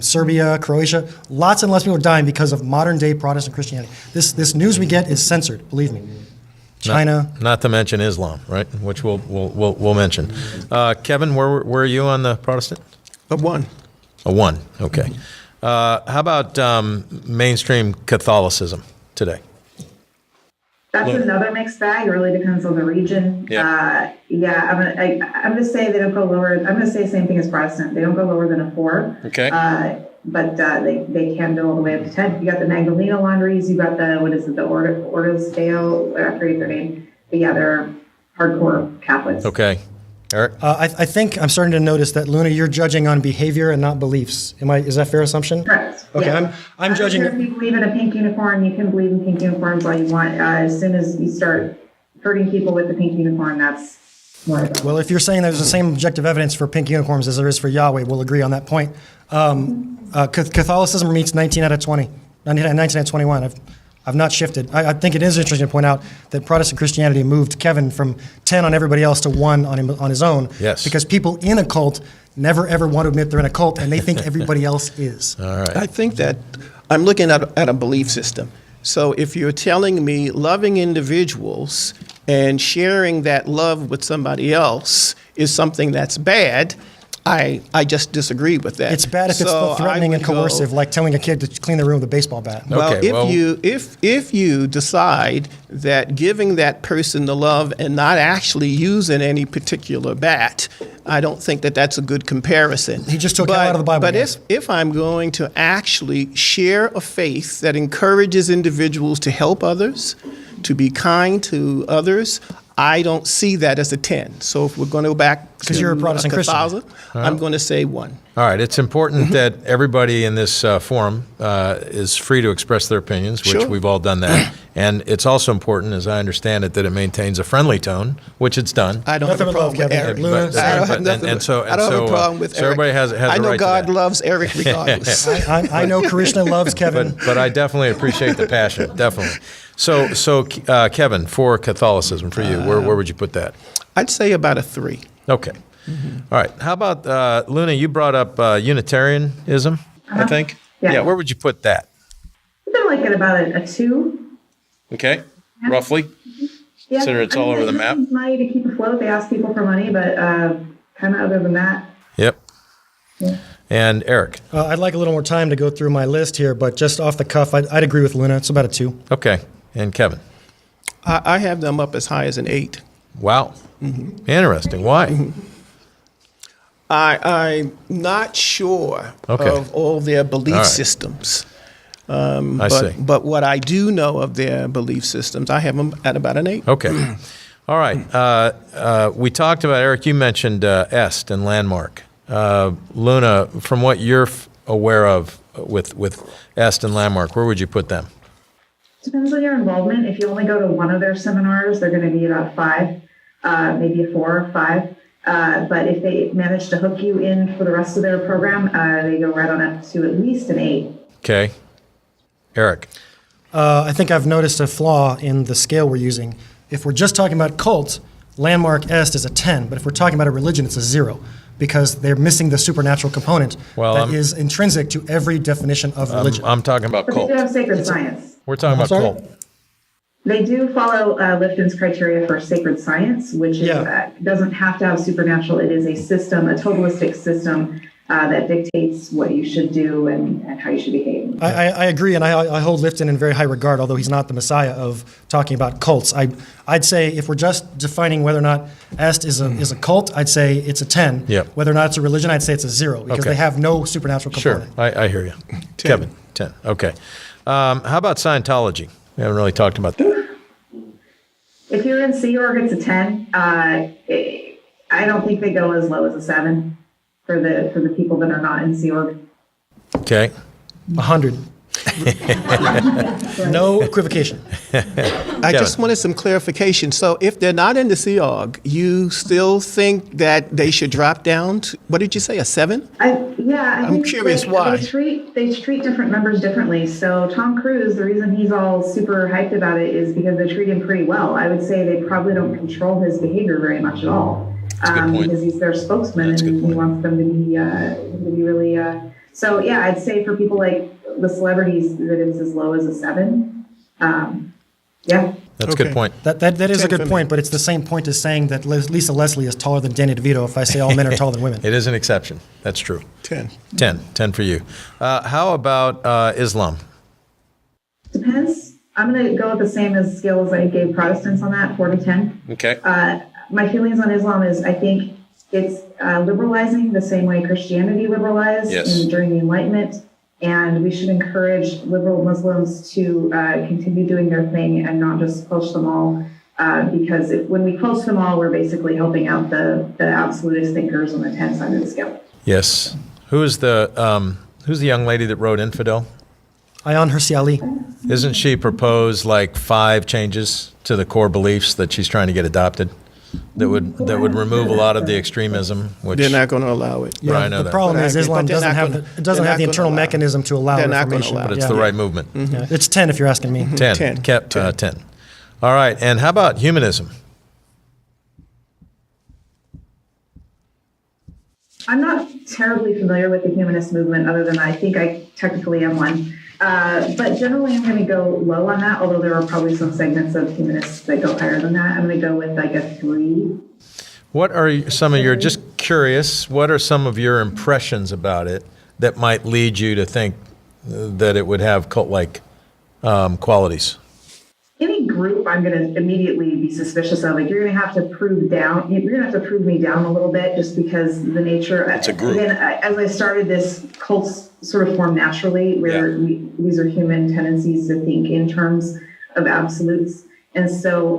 Serbia, Croatia. Lots and lots of people are dying because of modern day Protestant Christianity. This news we get is censored, believe me. China. Not to mention Islam, right? Which we'll mention. Kevin, where are you on the Protestant? A 1. A 1. Okay. How about mainstream Catholicism today? that's another mixed bag. It really depends on the region. Yeah. I'm going to say they don't go lower. I'm going to say the same thing as Protestant. They don't go lower than a 4. Okay. But they can go all the way up to 10. You got the Magdalena laundries. You got the Ordos Deo. I forget their name. But yeah, they're hardcore Catholics. Okay. Eric? I think I'm starting to notice that, Luna, you're judging on behavior and not beliefs. Is that a fair assumption? Correct. Okay, Yeah. I'm judging. Sure if you believe in a pink unicorn, you can believe in pink unicorns all you want. As soon as you start hurting people with the pink unicorn, that's more of a... Well, if you're saying there's the same objective evidence for pink unicorns as there is for Yahweh, we'll agree on that point. Catholicism meets 19 out of 20, 19 out of 21. I've not shifted. I think it is interesting to point out that Protestant Christianity moved Kevin from 10 on everybody else to 1 on his own. Yes. Because people in a cult never ever want to admit they're in a cult, and they think everybody else is. All right. I think that I'm looking at a belief system. So if you're telling me loving individuals and sharing that love with somebody else is something that's bad, I just disagree with that. It's bad if it's So threatening I and would go- coercive, like telling a kid to clean the room with a baseball bat. Well, Okay, if you decide that giving that person the love and not actually using any particular bat, I don't think that that's a good comparison. He just took hell out of the Bible, But guys. if I'm going to actually share a faith that encourages individuals to help others, to be kind to others, I don't see that as a 10. So if we're going to go back to 'Cause you're a Protestant Christian. Catholicism, I'm going to say 1. All right. It's important that everybody in this forum is free to express their opinions, which Sure. we've all done that. And it's also important, as I understand it, that it maintains a friendly tone, which it's done. I don't have a Nothing but love, problem with Kevin. Eric. Luna, I don't have and- nothing. and so- I don't have a problem with so Eric. everybody has a I know right to God that. loves Eric regardless. I know Krishna loves Kevin. But I definitely appreciate the passion, definitely. So Kevin, for Catholicism, for you, where would you put that? I'd say about a 3. Okay. All right. How about, Luna, you brought up Unitarianism, I think? Yeah. Where would you put that? I've been like at about a 2. Okay, roughly? Yeah, Consider it's all over the map? Money to keep afloat. They ask people for money, but kind of other than that. Yep. Yeah. And Eric? I'd like a little more time to go through my list here, but just off the cuff, I'd agree with Luna. It's about a 2. Okay. And Kevin? I have them up as high as an 8. Wow. Interesting. Why? I'm not sure Okay. of all their belief All right. systems. I see. But what I do know of their belief systems, I have them at about an 8. Okay. All right. We talked about, Eric, you mentioned est and landmark. Luna, from what you're aware of with est and landmark, where would you put them? Depends on your involvement. If you only go to one of their seminars, they're going to be about 5, maybe a 4 or 5. But if they manage to hook you in for the rest of their program, they go right on up to at least an 8. Okay. Eric? I think I've noticed a flaw in the scale we're using. If we're just talking about cult, landmark est is a 10, but if we're talking about a religion, it's a 0, because they're missing the supernatural component Well, that is intrinsic to every definition of religion. I'm talking about But they cult. do have sacred science. We're talking about sorry? cult. They do follow Lifton's criteria for sacred science, which is, Yeah. doesn't have to have supernatural. It is a system, a totalistic system that dictates what you should do and how you should behave. I agree, and I hold Lifton in very high regard, although he's not the messiah of talking about cults. I'd say if we're just defining whether or not est is a cult, I'd say it's a 10. Yep. Whether or not it's a religion, I'd say it's a 0, because Okay. they have no supernatural Sure. component. I hear you. Kevin? 10. Okay. How about Scientology? We haven't really talked about that. If you're in Sea Org, it's a 10. I don't think they go as low as a 7 for the people that are not in Sea Org. Okay. 100. No equivocation. I just wanted some clarification. So if they're not in the COG, you still think that they should drop down to, what did you say, a 7? I'm I'm curious why. They treat different members differently. So Tom Cruise, the reason he's all super hyped about it is because they treat him pretty well. I would say they probably don't control his behavior very much at all. That's a good point. Because he's their spokesman That's a and good he point. wants them to be really. So yeah, I'd say for people like the celebrities that it's as low as a 7. Yeah. That's a good Okay. point. That is a 10 good for me. point, but it's the same point as saying that Lisa Leslie is taller than Danny DeVito if I say all men are taller than women. It is an exception. That's true. 10. 10 for you. How about Islam? Depends. I'm going to go with the same as scale as I gave Protestants on that, 4 to 10. Okay. My feelings on Islam is I think it's liberalizing the same way Christianity liberalized Yes. during the Enlightenment. And we should encourage liberal Muslims to continue doing their thing and not just quench them all. Because when we quench them all, we're basically helping out the absolutist thinkers on the 10 side of the scale. Yes. Who's the young lady that wrote Infidel? Ayan Hirsi Ali. Isn't she proposed like 5 changes to the core beliefs that she's trying to get adopted that would remove a lot of the extremism? Which They're not going to allow it. Right, I know The that. problem But is I- Islam but they're doesn't not have gonna- the, it doesn't they're have the not internal gonna allow it. mechanism to allow They're not gonna reformation. allow it. But it's the right movement. Yeah, it's 10 if you're asking me. 10. 10. Kept 10. All right. And how about humanism? I'm not terribly familiar with the humanist movement other than I think I technically am one. But generally, I'm going to go low on that, although there are probably some segments of humanists that go higher than that. I'm going to go with like a 3. What are some of your, just curious, what are some of your impressions about it that might lead you to think that it would have cult-like qualities? Any group I'm going to immediately be suspicious of. Like you're going to have to prove me down a little bit just because the nature. It's a group. Again, as I started this, cults sort of form naturally where these are human tendencies to think in terms of absolutes. And so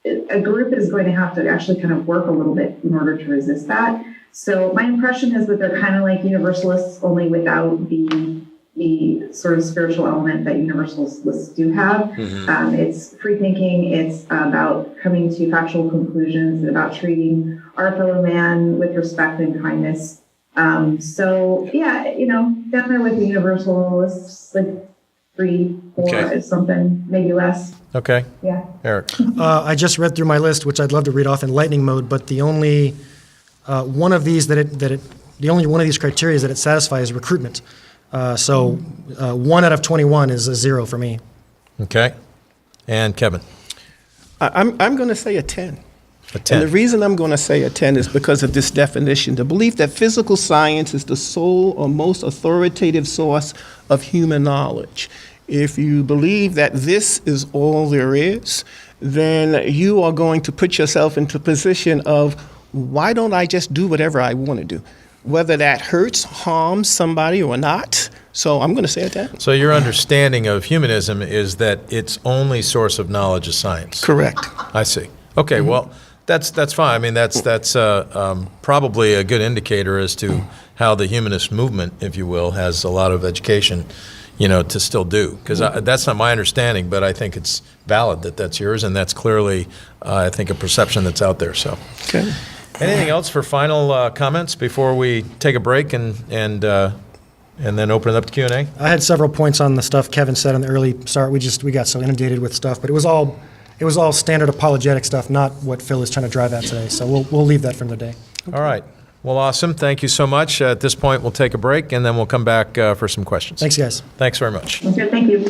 a group is going to have to actually kind of work a little bit in order to resist that. So my impression is that they're kind of like universalists, only without the the sort of spiritual element that universalists do have. It's free thinking. It's about coming to factual conclusions and about treating our fellow man with respect and kindness. So yeah, down there with the universalists, like 3, 4 is something, maybe less. Okay. Yeah. Eric. I just read through my list, which I'd love to read off in lightning mode, but the only one of these the only one of these criteria that it satisfies is recruitment. So 1 out of 21 is a 0 for me. Okay. And Kevin. I'm going to say a 10. A 10. And the reason I'm going to say a 10 is because of this definition. The belief that physical science is the sole or most authoritative source of human knowledge. If you believe that this is all there is, then you are going to put yourself into a position of, why don't I just do whatever I want to do? Whether that hurts, harms somebody or not. So I'm going to say a 10. So your understanding of humanism is that its only source of knowledge is science. Correct. I see. Okay, well, that's fine. I mean, that's probably a good indicator as to how the humanist movement, if you will, has a lot of education, to still do. Because that's not my understanding, but I think it's valid that that's yours, and that's clearly, I think, a perception that's out there. So, Okay. anything else for final comments before we take a break and then open it up to Q&A? I had several points on the stuff Kevin said in the early start. We got so inundated with stuff, but it was all standard apologetic stuff, not what Phil is trying to drive at today. So we'll leave that for the day. All right. Well, awesome. Thank you so much. At this point, we'll take a break, and then we'll come back for some questions. Thanks, guys. Thanks very much. Okay, thank you.